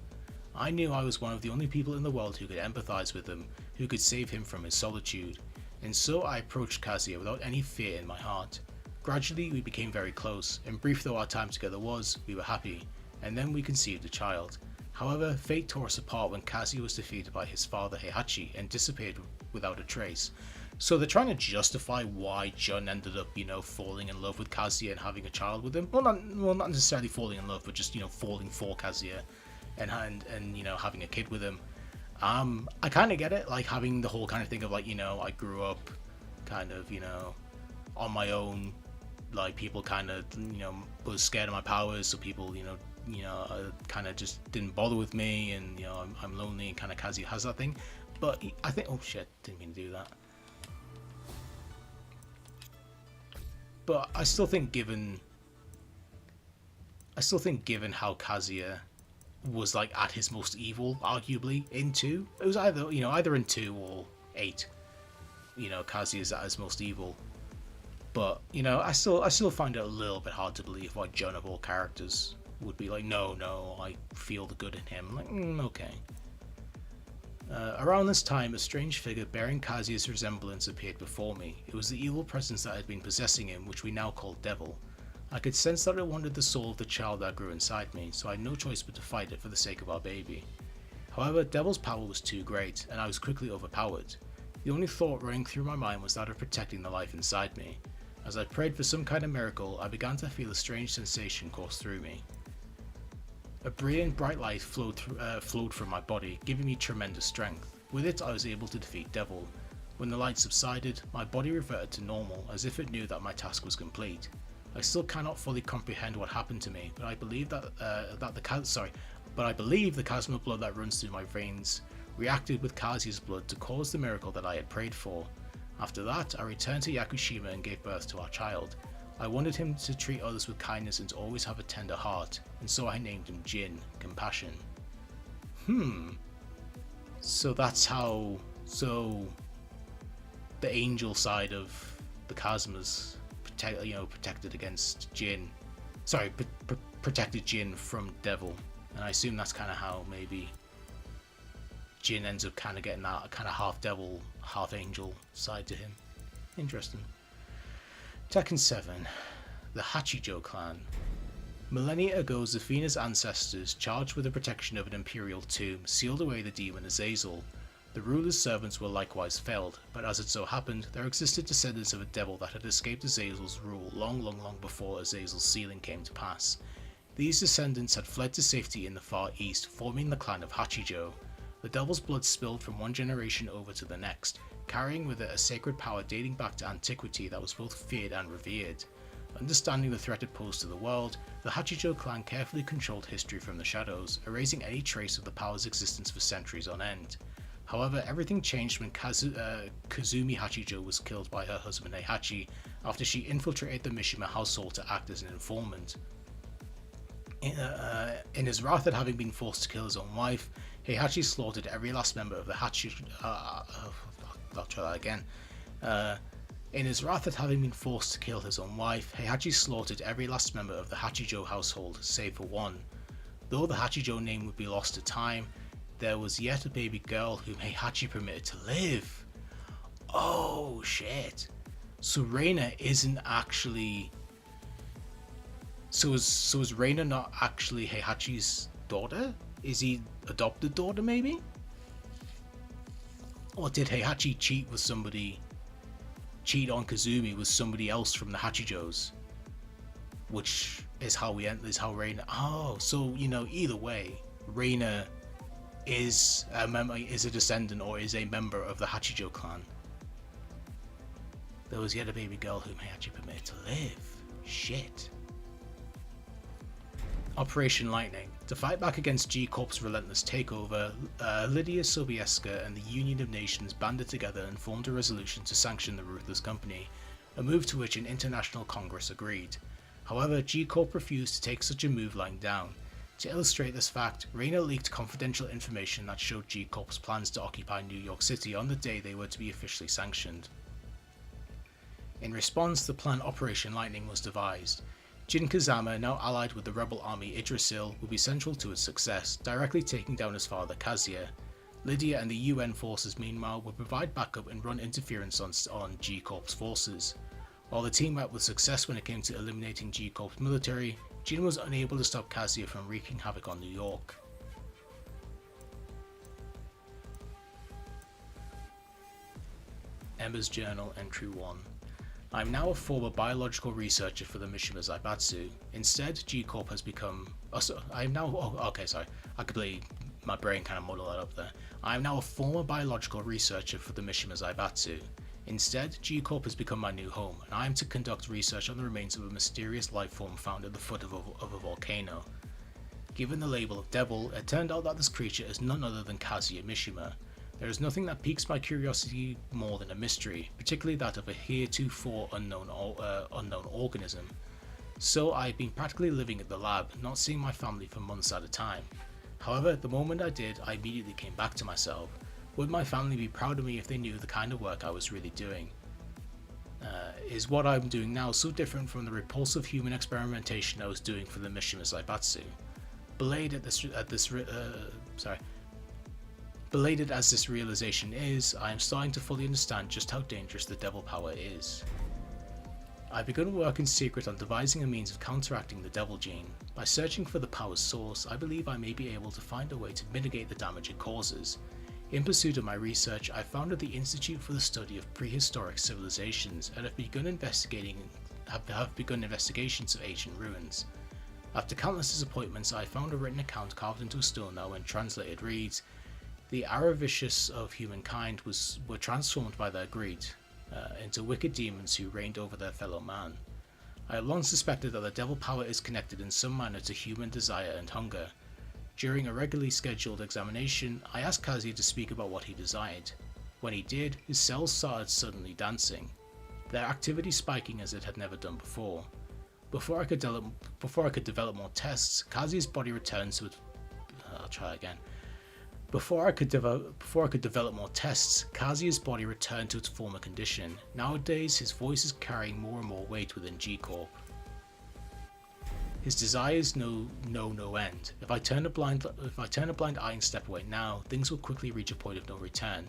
I knew I was one of the only people in the world who could empathize with him, who could save him from his solitude, and so I approached Kazuya without any fear in my heart. Gradually we became very close, and brief though our time together was, we were happy, and then we conceived a child. However, fate tore us apart when Kazuya was defeated by his father Heihachi and disappeared without a trace. So they're trying to justify why Jun ended up, falling in love with Kazuya and having a child with him. Well, not necessarily falling in love, but just, falling for Kazuya and having a kid with him. I kind of get it, like having the whole kind of thing of like, I grew up kind of, on my own. Like people kind of, was scared of my powers, so people, kind of just didn't bother with me, and I'm lonely, and kind of Kazuya has that thing. But I think, oh shit, didn't mean to do that. But I still think given how Kazuya was like at his most evil, arguably in 2, it was either in 2 or 8. Kazuya's at his most evil. But I still find it a little bit hard to believe why Jun of all characters would be like, no, I feel the good in him. I'm like, okay. Around this time, a strange figure bearing Kazuya's resemblance appeared before me. It was the evil presence that had been possessing him, which we now call Devil. I could sense that it wanted the soul of the child that grew inside me, so I had no choice but to fight it for the sake of our baby. However, Devil's power was too great, and I was quickly overpowered. The only thought running through my mind was that of protecting the life inside me. As I prayed for some kind of miracle, I began to feel a strange sensation course through me. A brilliant bright light flowed from my body, giving me tremendous strength. With it, I was able to defeat Devil. When the light subsided, my body reverted to normal, as if it knew that my task was complete. I still cannot fully comprehend what happened to me, but I believe the Kazuma blood that runs through my veins reacted with Kazuya's blood to cause the miracle that I had prayed for. After that, I returned to Yakushima and gave birth to our child. I wanted him to treat others with kindness and to always have a tender heart, and so I named him Jin, compassion. So that's how... So... the angel side of the Kazumas protected against Jin. Sorry, protected Jin from Devil. And I assume that's kind of how maybe Jin ends up kind of getting that kind of half devil, half angel side to him. Interesting. Tekken 7. The Hachijo clan. Millennia ago, Zafina's ancestors, charged with the protection of an imperial tomb, sealed away the demon Azazel. The ruler's servants were likewise felled, but as it so happened, there existed descendants of a devil that had escaped Azazel's rule long before Azazel's sealing came to pass. These descendants had fled to safety in the far east, forming the clan of Hachijo. The devil's blood spilled from one generation over to the next, carrying with it a sacred power dating back to antiquity that was both feared and revered. Understanding the threat it posed to the world, the Hachijo clan carefully controlled history from the shadows, erasing any trace of the power's existence for centuries on end. However, everything changed when Kazumi Hachijo was killed by her husband Heihachi after she infiltrated the Mishima household to act as an informant. In his wrath at having been forced to kill his own wife, Heihachi slaughtered every last member of the I'll try that again. In his wrath at having been forced to kill his own wife, Heihachi slaughtered every last member of the Hachijo household, save for one. Though the Hachijo name would be lost to time, there was yet a baby girl whom Heihachi permitted to live. Oh shit. So Reina isn't actually... So is Reina not actually Heihachi's daughter? Is he adopted daughter maybe? Or did Heihachi cheat on Kazumi with somebody else from the Hachijos? Which is how Reina... Oh, so, either way, Reina is a descendant or is a member of the Hachijo clan. There was yet a baby girl whom Heihachi permitted to live. Shit. Operation Lightning. To fight back against G-Corp's relentless takeover, Lydia Sobieska and the Union of Nations banded together and formed a resolution to sanction the ruthless company, a move to which an international congress agreed. However, G-Corp refused to take such a move lying down. To illustrate this fact, Reina leaked confidential information that showed G-Corp's plans to occupy New York City on the day they were to be officially sanctioned. In response, the plan Operation Lightning was devised. Jin Kazama, now allied with the rebel army Yggdrasil, would be central to its success, directly taking down his father Kazuya. Lydia and the UN forces meanwhile would provide backup and run interference on G-Corp's forces. While the team met with success when it came to eliminating G-Corp's military, Jin was unable to stop Kazuya from wreaking havoc on New York. Emma's Journal, Entry 1. I am now a former biological researcher for the Mishima Zaibatsu. Instead, G-Corp has become... my brain kind of muddled that up there. I am now a former biological researcher for the Mishima Zaibatsu. Instead, G-Corp has become my new home, and I am to conduct research on the remains of a mysterious life form found at the foot of a volcano. Given the label of Devil, it turned out that this creature is none other than Kazuya Mishima. There is nothing that piques my curiosity more than a mystery, particularly that of a heretofore unknown organism. So I have been practically living at the lab, not seeing my family for months at a time. However, the moment I did, I immediately came back to myself. Would my family be proud of me if they knew the kind of work I was really doing? Is what I'm doing now so different from the repulsive human experimentation I was doing for the Mishima Zaibatsu? Belated as this realization is, I am starting to fully understand just how dangerous the devil power is. I've begun work in secret on devising a means of counteracting the devil gene. By searching for the power's source, I believe I may be able to find a way to mitigate the damage it causes. In pursuit of my research, I founded the Institute for the Study of Prehistoric Civilizations and have begun investigations of ancient ruins. After countless disappointments, I found a written account carved into a stone that, when translated, reads, "The Aravicious of humankind were transformed by their greed into wicked demons who reigned over their fellow man. I have long suspected that the devil power is connected in some manner to human desire and hunger. During a regularly scheduled examination, I asked Kazuya to speak about what he desired. When he did, his cells started suddenly dancing, their activity spiking as it had never done before. Before I could develop more tests, Kazuya's body returned to its... I'll try again. Before I could develop more tests, Kazuya's body returned to its former condition. Nowadays, his voice is carrying more and more weight within G-Corp. His desires know no end. If I turn a blind eye and step away now, things will quickly reach a point of no return.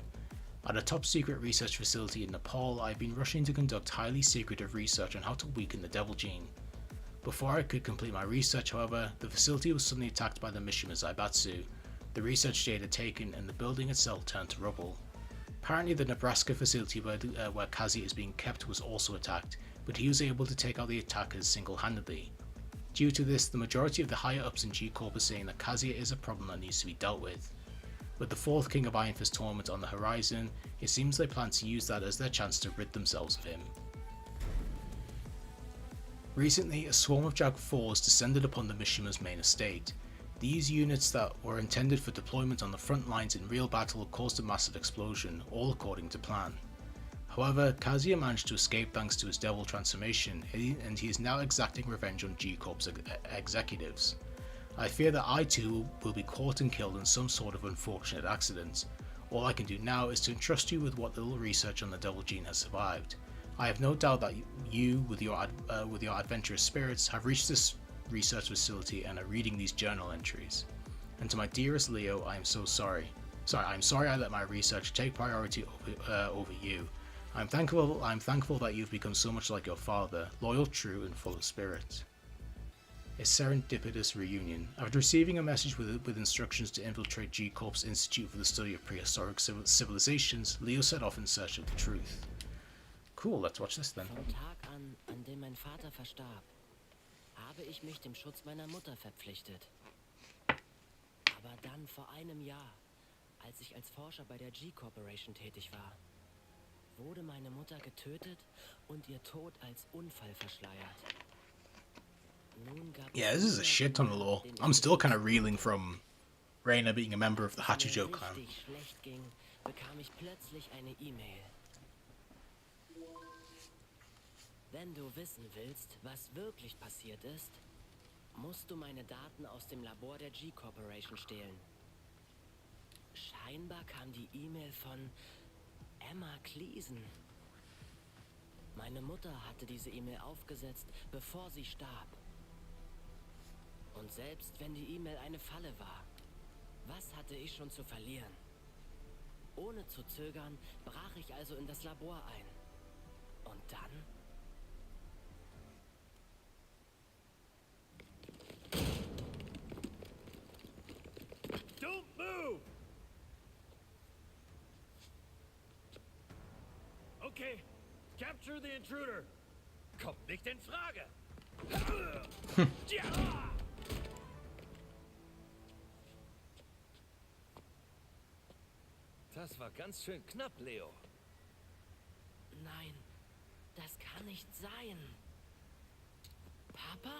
At a top secret research facility in Nepal, I have been rushing to conduct highly secretive research on how to weaken the devil gene. Before I could complete my research, however, the facility was suddenly attacked by the Mishima Zaibatsu. The research data taken and the building itself turned to rubble. Apparently the Nebraska facility where Kazuya is being kept was also attacked, but he was able to take out the attackers single-handedly. Due to this, the majority of the higher-ups in G-Corp are saying that Kazuya is a problem that needs to be dealt with. With the 4th King of Iron Fist tournament on the horizon, it seems they plan to use that as their chance to rid themselves of him. Recently, a swarm of Jag 4s descended upon the Mishima's main estate. These units that were intended for deployment on the front lines in real battle caused a massive explosion, all according to plan. However, Kazuya managed to escape thanks to his devil transformation, and he is now exacting revenge on G-Corp's executives. I fear that I too will be caught and killed in some sort of unfortunate accident. All I can do now is to entrust you with what little research on the devil gene has survived. I have no doubt that you, with your adventurous spirits, have reached this research facility and are reading these journal entries. And to my dearest Leo, I am so sorry. I'm sorry I let my research take priority over you. I'm thankful that you've become so much like your father, loyal, true, and full of spirit. A serendipitous reunion. After receiving a message with instructions to infiltrate G-Corp's Institute for the Study of Prehistoric Civilizations, Leo set off in search of the truth. Cool, let's watch this then. Vom Tag an dem mein Vater verstarb, habe ich mich dem Schutz meiner Mutter verpflichtet. Aber dann vor einem Jahr, als ich als Forscher bei der G-Corporation tätig war, wurde meine Mutter getötet und ihr Tod als Unfall verschleiert. Yeah, this is a shit ton of lore. I'm still kind of reeling from Reina being a member of the Hachijo clan. Als es mir richtig schlecht ging, bekam ich plötzlich eine E-Mail. Wenn du wissen willst, was wirklich passiert ist, musst du meine Daten aus dem Labor der G-Corporation stehlen. Scheinbar kam die E-Mail von Emma Cleason. Meine Mutter hatte diese E-Mail aufgesetzt, bevor sie starb. Und selbst wenn die E-Mail eine Falle war, was hatte ich schon zu verlieren? Ohne zu zögern, brach ich also in das Labor ein. Und dann? Don't move! Okay, capture the intruder. Kommt nicht in Frage. Das war ganz schön knapp, Leo. Nein, das kann nicht sein. Papa?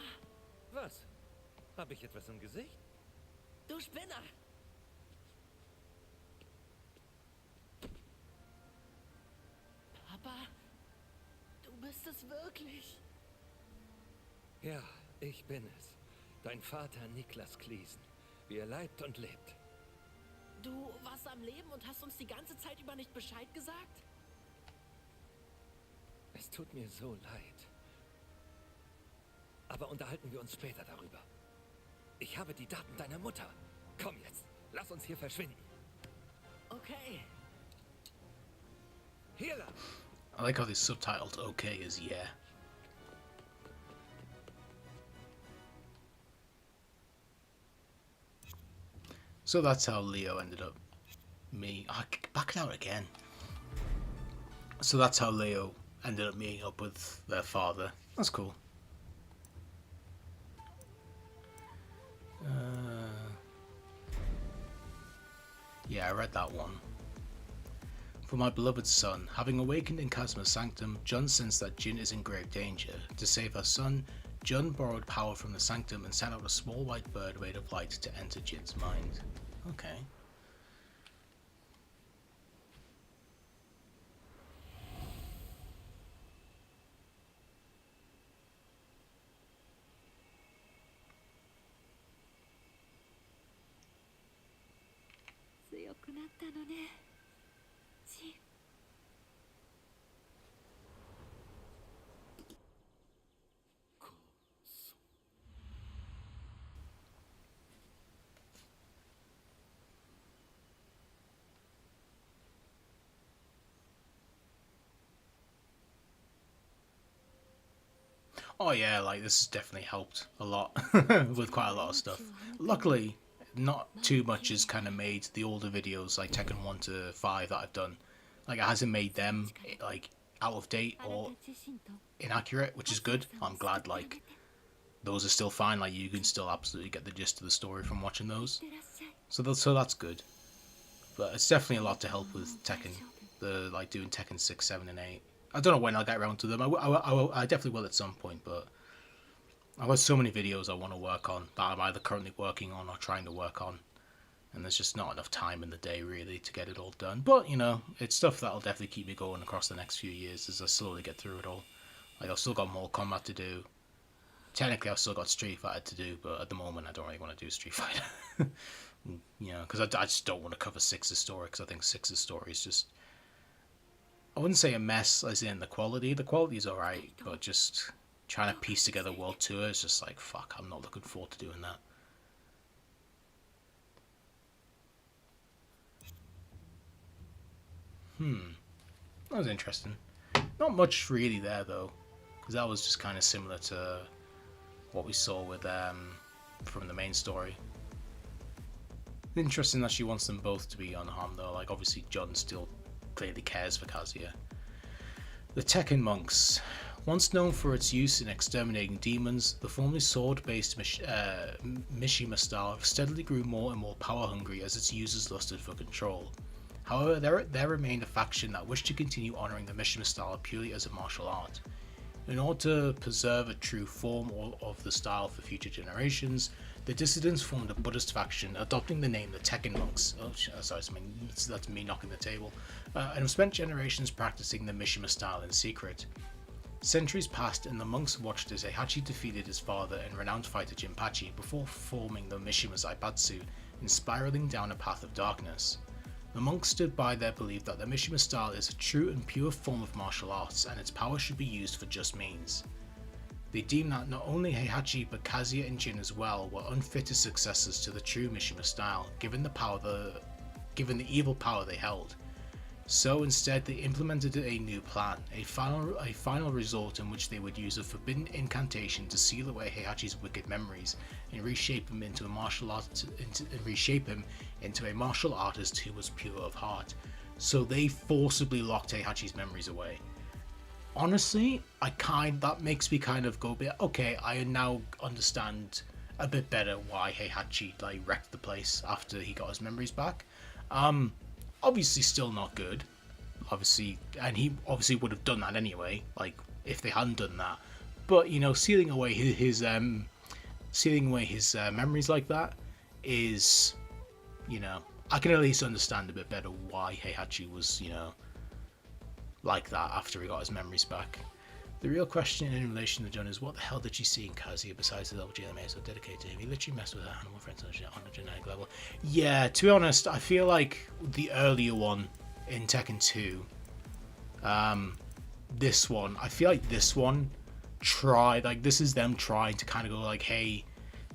Was? Habe ich etwas im Gesicht? Du Spinner! Papa, du bist es wirklich. Ja, ich bin es. Dein Vater Niklas Cleason. Wie er leibt und lebt. Du warst am Leben und hast uns die ganze Zeit über nicht Bescheid gesagt? Es tut mir so leid. Aber unterhalten wir uns später darüber. Ich habe die Daten deiner Mutter. Komm jetzt, lass uns hier verschwinden. Okay. Hier lang. I like how this subtitled okay is yeah. So that's how Leo ended up back it out again. So that's how Leo ended up meeting up with their father. That's cool. Yeah, I read that one. For my beloved son, having awakened in Kazma's sanctum, Jun sensed that Jin is in grave danger. To save her son, Jun borrowed power from the sanctum and sent out a small white bird made of light to enter Jin's mind. Okay. Oh yeah, like this has definitely helped a lot with quite a lot of stuff. Luckily, not too much has kind of made the older videos like Tekken 1 to 5 that I've done. Like it hasn't made them like out of date or inaccurate, which is good. I'm glad like those are still fine. Like you can still absolutely get the gist of the story from watching those. So that's good. But it's definitely a lot to help with Tekken. The like doing Tekken 6, 7, and 8. I don't know when I'll get around to them. I definitely will at some point, but I've got so many videos I want to work on that I'm either currently working on or trying to work on, and there's just not enough time in the day really to get it all done. But you know, it's stuff that'll definitely keep me going across the next few years as I slowly get through it all. Like I've still got more combat to do. Technically, I've still got Street Fighter to do, but at the moment, I don't really want to do Street Fighter. You know, because I just don't want to cover 6's story, because I think 6's story is just, I wouldn't say a mess as in the quality. The quality is alright, but just trying to piece together World Tour is just like, fuck, I'm not looking forward to doing that. That was interesting. Not much really there though, because that was just kind of similar to what we saw with from the main story. Interesting that she wants them both to be unharmed though. Like obviously John still clearly cares for Kazuya. The Tekken monks. Once known for its use in exterminating demons, the formerly sword-based Mishima style steadily grew more and more power-hungry as its users lusted for control. However, there remained a faction that wished to continue honouring the Mishima style purely as a martial art. In order to preserve a true form of the style for future generations, the dissidents formed a Buddhist faction, adopting the name the Tekken monks. Oh, sorry, that's me knocking the table. And have spent generations practicing the Mishima style in secret. Centuries passed, and the monks watched as Heihachi defeated his father and renowned fighter Jinpachi before forming the Mishima Zaibatsu and spiraling down a path of darkness. The monks stood by their belief that the Mishima style is a true and pure form of martial arts, and its power should be used for just means. They deemed that not only Heihachi but Kazuya and Jin as well were unfitted successors to the true Mishima style, given the evil power they held. So instead they implemented a new plan, a final resort in which they would use a forbidden incantation to seal away Heihachi's wicked memories and reshape him into a martial artist who was pure of heart. So they forcibly locked Heihachi's memories away. Honestly, that makes me kind of go a bit, okay, I now understand a bit better why Heihachi wrecked the place after he got his memories back. Obviously still not good, obviously, and he obviously would have done that anyway, like if they hadn't done that. But you know, sealing away his memories like that is, you know, I can at least understand a bit better why Heihachi was, you know, like that after he got his memories back. The real question in relation to John is, what the hell did she see in Kazuya besides the LG anime so dedicated to him? He literally messed with her animal friends on a genetic level. Yeah, to be honest, I feel like the earlier one in Tekken 2, this one, I feel like this one this is them trying to kind of go like, hey,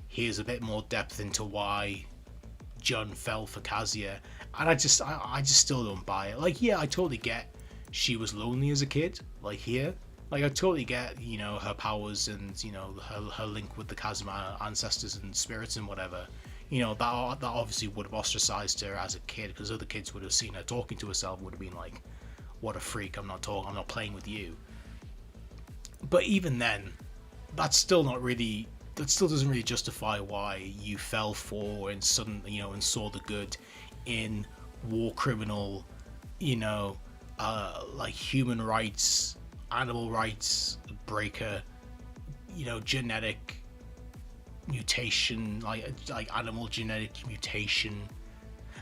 here's a bit more depth into why John fell for Kazuya, and I just still don't buy it. Like, yeah, I totally get she was lonely as a kid, like here. Like, I totally get, you know, her powers and, you know, her link with the Kazuma ancestors and spirits and whatever. You know, that obviously would have ostracized her as a kid, because other kids would have seen her talking to herself, would have been like, what a freak, I'm not playing with you. But even then, that still doesn't really justify why you fell for and suddenly, you know, and saw the good in war criminal, you know, like human rights, animal rights breaker, you know, genetic mutation, like animal genetic mutation.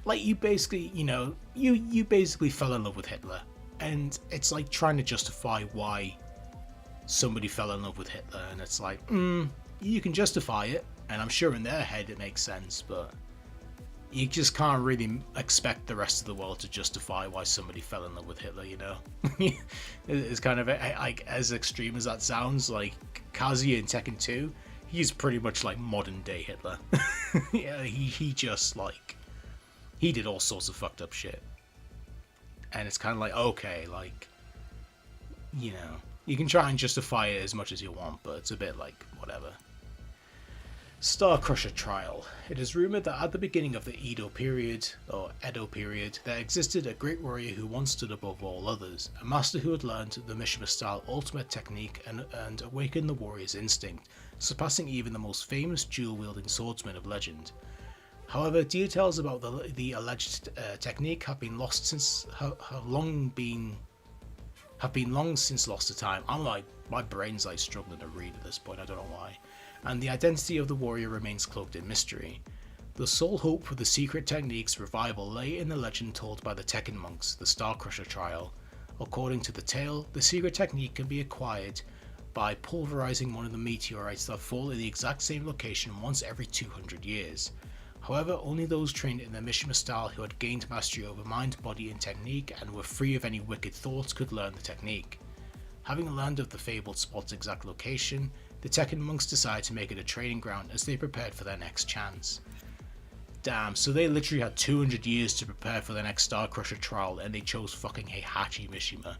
Like, you basically, you know, you basically fell in love with Hitler, and it's like trying to justify why somebody fell in love with Hitler, and it's like, you can justify it, and I'm sure in their head it makes sense, but you just can't really expect the rest of the world to justify why somebody fell in love with Hitler, you know? It's kind of, like, as extreme as that sounds, like, Kazuya in Tekken 2, he's pretty much like modern day Hitler. Yeah, he just, like, he did all sorts of fucked up shit. And it's kind of like, okay, like, you know, you can try and justify it as much as you want, but it's a bit like, whatever. Star Crusher Trial. It is rumoured that at the beginning of the Edo period, or Edo period, there existed a great warrior who once stood above all others, a master who had learned the Mishima-style ultimate technique and awakened the warrior's instinct, surpassing even the most famous dual-wielding swordsman of legend. However, details about the alleged technique have been lost since have long since lost to time. I'm like, my brain's like struggling to read at this point. I don't know why. And the identity of the warrior remains cloaked in mystery. The sole hope for the secret technique's revival lay in the legend told by the Tekken monks, the Star Crusher Trial. According to the tale, the secret technique can be acquired by pulverizing one of the meteorites that fall in the exact same location once every 200 years. However, only those trained in the Mishima style who had gained mastery over mind, body, and technique and were free of any wicked thoughts could learn the technique. Having learned of the fabled spot's exact location, the Tekken monks decided to make it a training ground as they prepared for their next chance. Damn, so they literally had 200 years to prepare for the next Star Crusher trial and they chose fucking Heihachi Mishima.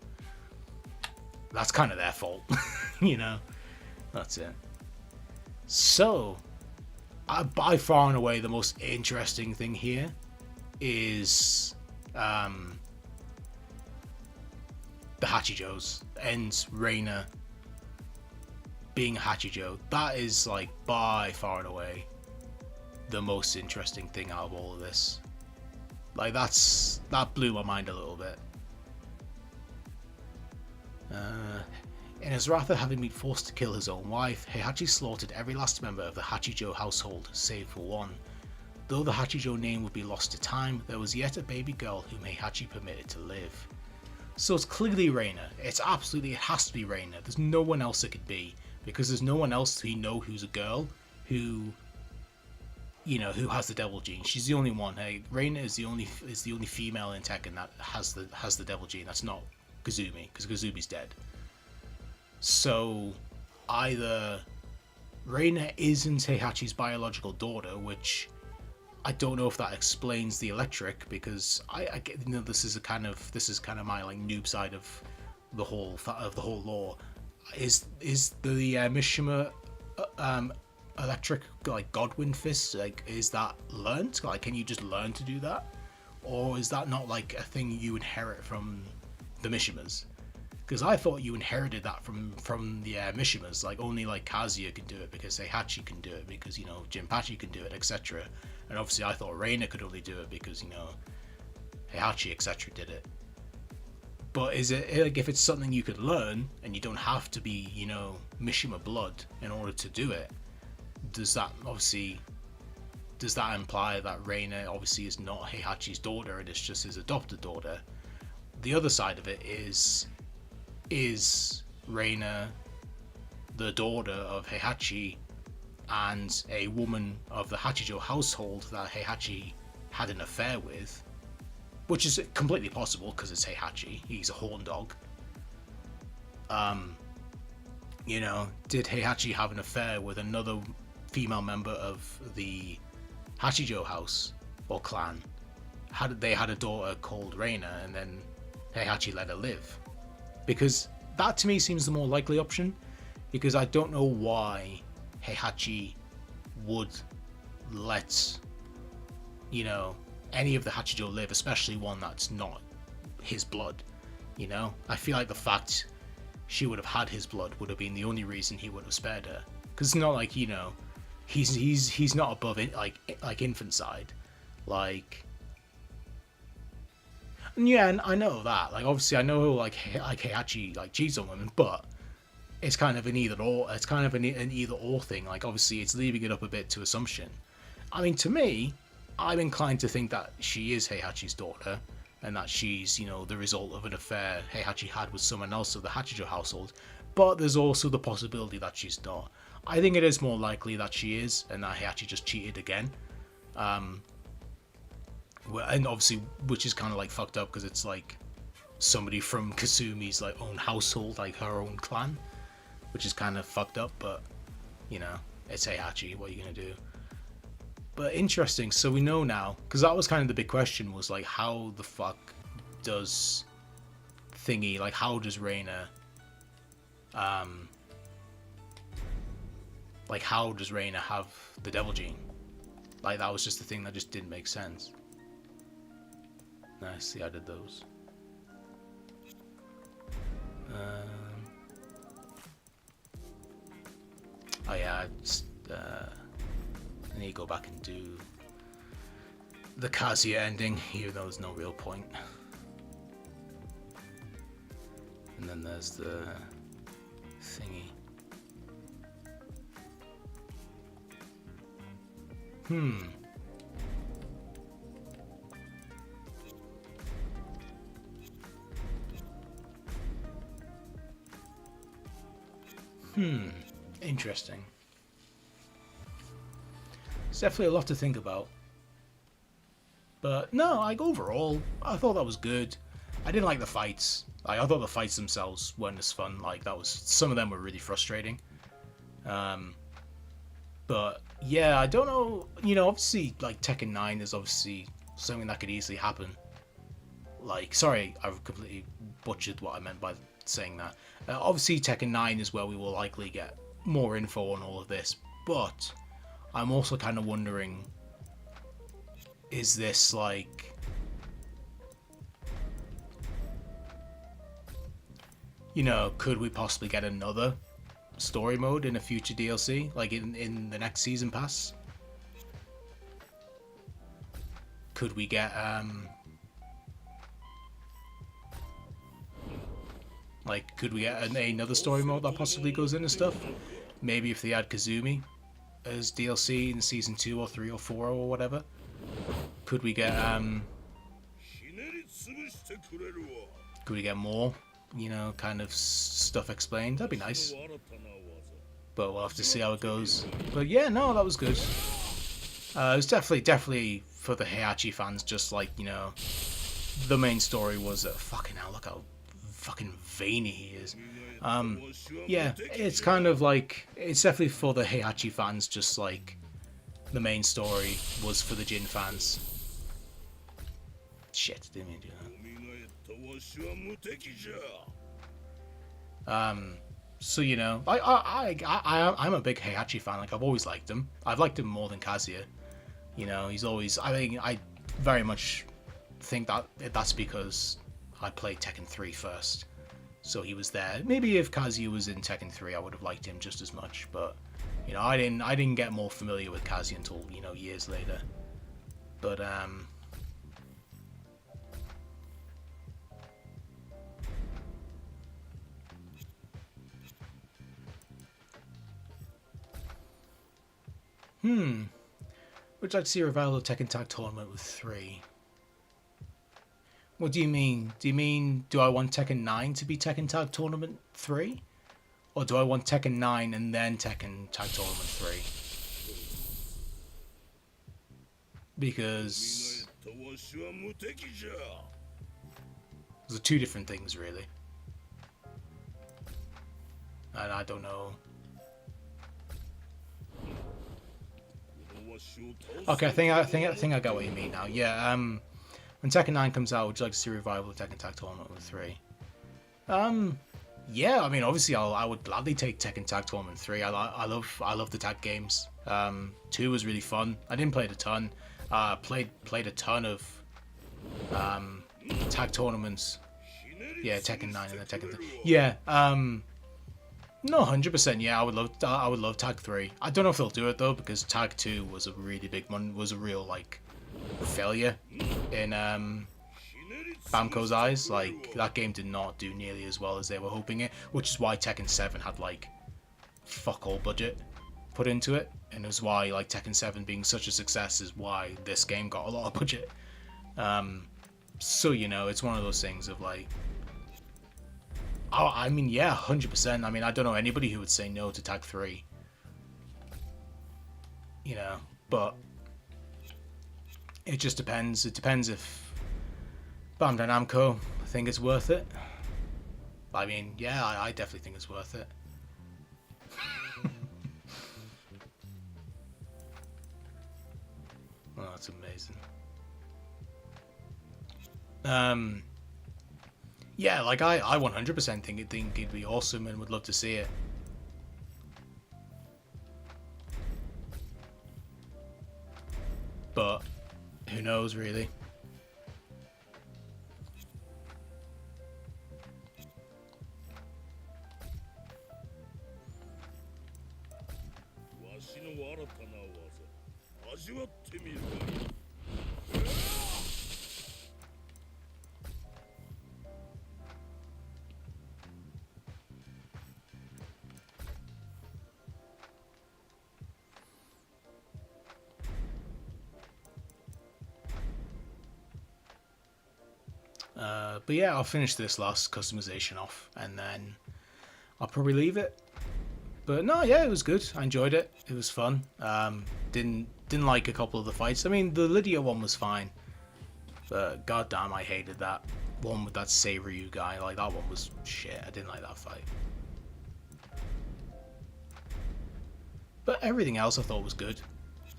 That's kind of their fault, you know? That's it. So, by far and away the most interesting thing here is the Hachijos and Reina being a Hachijo. That is like by far and away the most interesting thing out of all of this. Like that blew my mind a little bit. In his wrath at having been forced to kill his own wife, Heihachi slaughtered every last member of the Hachijo household, save for one. Though the Hachijo name would be lost to time, there was yet a baby girl whom Heihachi permitted to live. So it's clearly Reina. It has to be Reina. There's no one else it could be, because there's no one else we know who's a girl who, you know, who has the devil gene. She's the only one. Hey, Reina is the only female in Tekken that has the devil gene. That's not Kazumi, because Kazumi's dead. So either Reina isn't Heihachi's biological daughter, which I don't know if that explains the electric, because I get, you know, this is kind of my like noob side of the whole lore. Is the Mishima electric like Godwin fist, like, is that learnt? Like, can you just learn to do that, or is that not like a thing you inherit from the Mishimas? Because I thought you inherited that from the Mishimas. Like, only like Kazuya can do it because Heihachi can do it because, you know, Jinpachi can do it, etc. And obviously I thought Reina could only do it because, you know, Heihachi, etc. did it. But is it like, if it's something you could learn and you don't have to be, you know, Mishima blood in order to do it, does that imply that Reina obviously is not Heihachi's daughter and it's just his adopted daughter? The other side of it is Reina the daughter of Heihachi and a woman of the Hachijo household that Heihachi had an affair with? Which is completely possible because it's Heihachi. He's a horn dog. You know, did Heihachi have an affair with another female member of the Hachijo house or clan? They had a daughter called Reina, and then Heihachi let her live? Because that to me seems the more likely option. Because I don't know why Heihachi would let, you know, any of the Hachijo live, especially one that's not his blood. You know, I feel like the fact she would have had his blood would have been the only reason he would have spared her. Because it's not like, you know, he's not above it, like infanticide, like. Yeah, and I know that. Like, obviously, I know like Heihachi like cheats on women, but it's kind of an either or. It's kind of an either or thing. Like, obviously, it's leaving it up a bit to assumption. I mean, to me, I'm inclined to think that she is Heihachi's daughter, and that she's, you know, the result of an affair Heihachi had with someone else of the Hachijo household. But there's also the possibility that she's not. I think it is more likely that she is, and that Heihachi just cheated again. and obviously, which is kind of like fucked up because it's like somebody from Kasumi's like own household, like her own clan, which is kind of fucked up. But you know, it's Heihachi. What are you gonna do? But interesting. So we know now, because that was kind of the big question, was like, how the fuck does thingy, like, how does Reina, like, how does Reina have the devil gene? Like, that was just the thing that just didn't make sense. Nice, see, I did those. Oh yeah, I need to go back and do the Kazuya ending, even though there's no real point. And then there's the thingy. Interesting. It's definitely a lot to think about. But no, like overall, I thought that was good. I didn't like the fights. Like, I thought the fights themselves weren't as fun. Like, that was, some of them were really frustrating. But yeah, I don't know. You know, obviously, like Tekken 9 is obviously something that could easily happen. Like, sorry, I've completely butchered what I meant by saying that. Obviously, Tekken 9 is where we will likely get more info on all of this. But I'm also kind of wondering, is this like, you know, could we possibly get another story mode in a future DLC, like in the next season pass? Could we get like, could we get another story mode that possibly goes into stuff? Maybe if they add Kazumi as DLC in season 2 or 3 or 4 or whatever. Could we get more, you know, kind of stuff explained? That'd be nice. But we'll have to see how it goes. But yeah, no, that was good. It was definitely for the Heihachi fans, just like, you know, the main story was fucking hell, look how fucking veiny he is. Yeah, it's kind of like, it's definitely for the Heihachi fans, just like the main story was for the Jin fans. Shit, didn't mean to do that. So, you know, I'm a big Heihachi fan. Like, I've always liked him. I've liked him more than Kazuya. You know, he's always, I very much think that that's because I played Tekken 3 first. So he was there. Maybe if Kazuya was in Tekken 3, I would have liked him just as much. But, you know, I didn't get more familiar with Kazuya until, you know, years later. But, would you like to see a revival of Tekken Tag Tournament with 3? What do you mean? Do you mean, do I want Tekken 9 to be Tekken Tag Tournament 3? Or do I want Tekken 9 and then Tekken Tag Tournament 3? Because those are two different things, really. And I don't know. Okay, I think I got what you mean now. Yeah, when Tekken 9 comes out, would you like to see a revival of Tekken Tag Tournament with 3? Yeah, I mean, obviously, I would gladly take Tekken Tag Tournament 3. I love the tag games. 2 was really fun. I didn't play it a ton. Played a ton of tag tournaments. Yeah, Tekken 9 and then Tekken 3. Yeah, no, 100%. Yeah, I would love Tag 3. I don't know if they'll do it though, because Tag 2 was a really big one. Was a real like failure in Bamco's eyes. Like, that game did not do nearly as well as they were hoping it, which is why Tekken 7 had like fuck all budget put into it, and it was why like Tekken 7 being such a success is why this game got a lot of budget. So, you know, it's one of those things of like, oh, I mean, yeah, 100%. I mean, I don't know anybody who would say no to Tag 3. You know, but It just depends. It depends if Bandai Namco think it's worth it. I mean, yeah, I definitely think it's worth it. Oh, that's amazing. Yeah, like I 100% think it'd be awesome and would love to see it. But who knows, really? But yeah, I'll finish this last customization off, and then I'll probably leave it. But no, yeah, it was good. I enjoyed it. It was fun. Didn't like a couple of the fights. I mean, the Lydia one was fine, but goddamn, I hated that one with that Seiryu guy. Like, that one was shit. I didn't like that fight. But everything else I thought was good.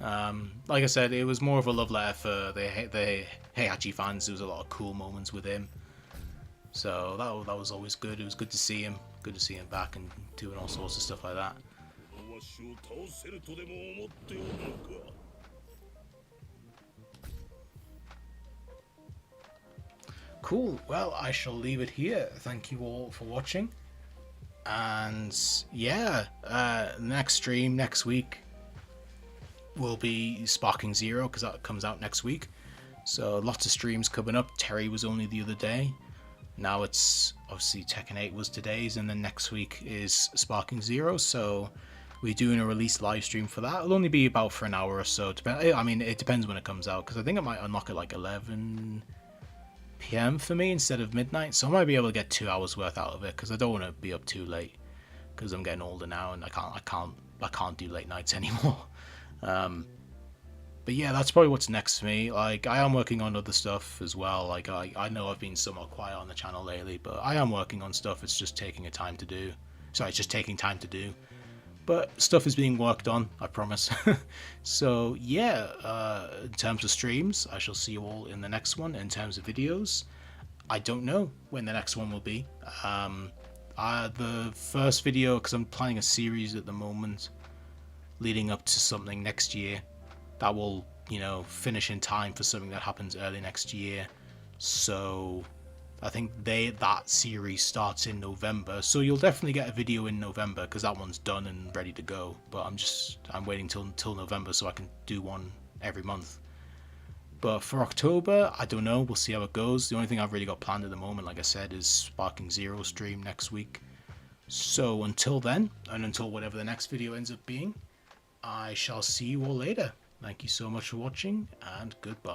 Like I said, it was more of a love letter for the Heihachi fans. There was a lot of cool moments with him. So that was always good. It was good to see him. Good to see him back and doing all sorts of stuff like that. Cool. Well, I shall leave it here. Thank you all for watching. And yeah, next stream next week will be Sparking Zero, because that comes out next week. So lots of streams coming up. Terry was only the other day. Now it's obviously Tekken 8 was today's, and then next week is Sparking Zero. So we're doing a release live stream for that. It'll only be about for an hour or so. I mean, it depends when it comes out, because I think I might unlock it like 11 PM for me instead of midnight. So I might be able to get 2 hours worth out of it, because I don't want to be up too late, because I'm getting older now and I can't do late nights anymore. But yeah, that's probably what's next for me. Like, I am working on other stuff as well. Like, I know I've been somewhat quiet on the channel lately, but I am working on stuff. It's just taking time to do. Sorry, it's just taking time to do. But stuff is being worked on, I promise. So yeah, in terms of streams, I shall see you all in the next one. In terms of videos, I don't know when the next one will be. The first video, because I'm planning a series at the moment, leading up to something next year that will, you know, finish in time for something that happens early next year. So I think that series starts in November, so you'll definitely get a video in November, because that one's done and ready to go. But I'm waiting till November so I can do one every month. But for October, I don't know. We'll see how it goes. The only thing I've really got planned at the moment, like I said, is Sparking Zero stream next week. So until then, and until whatever the next video ends up being, I shall see you all later. Thank you so much for watching, and goodbye.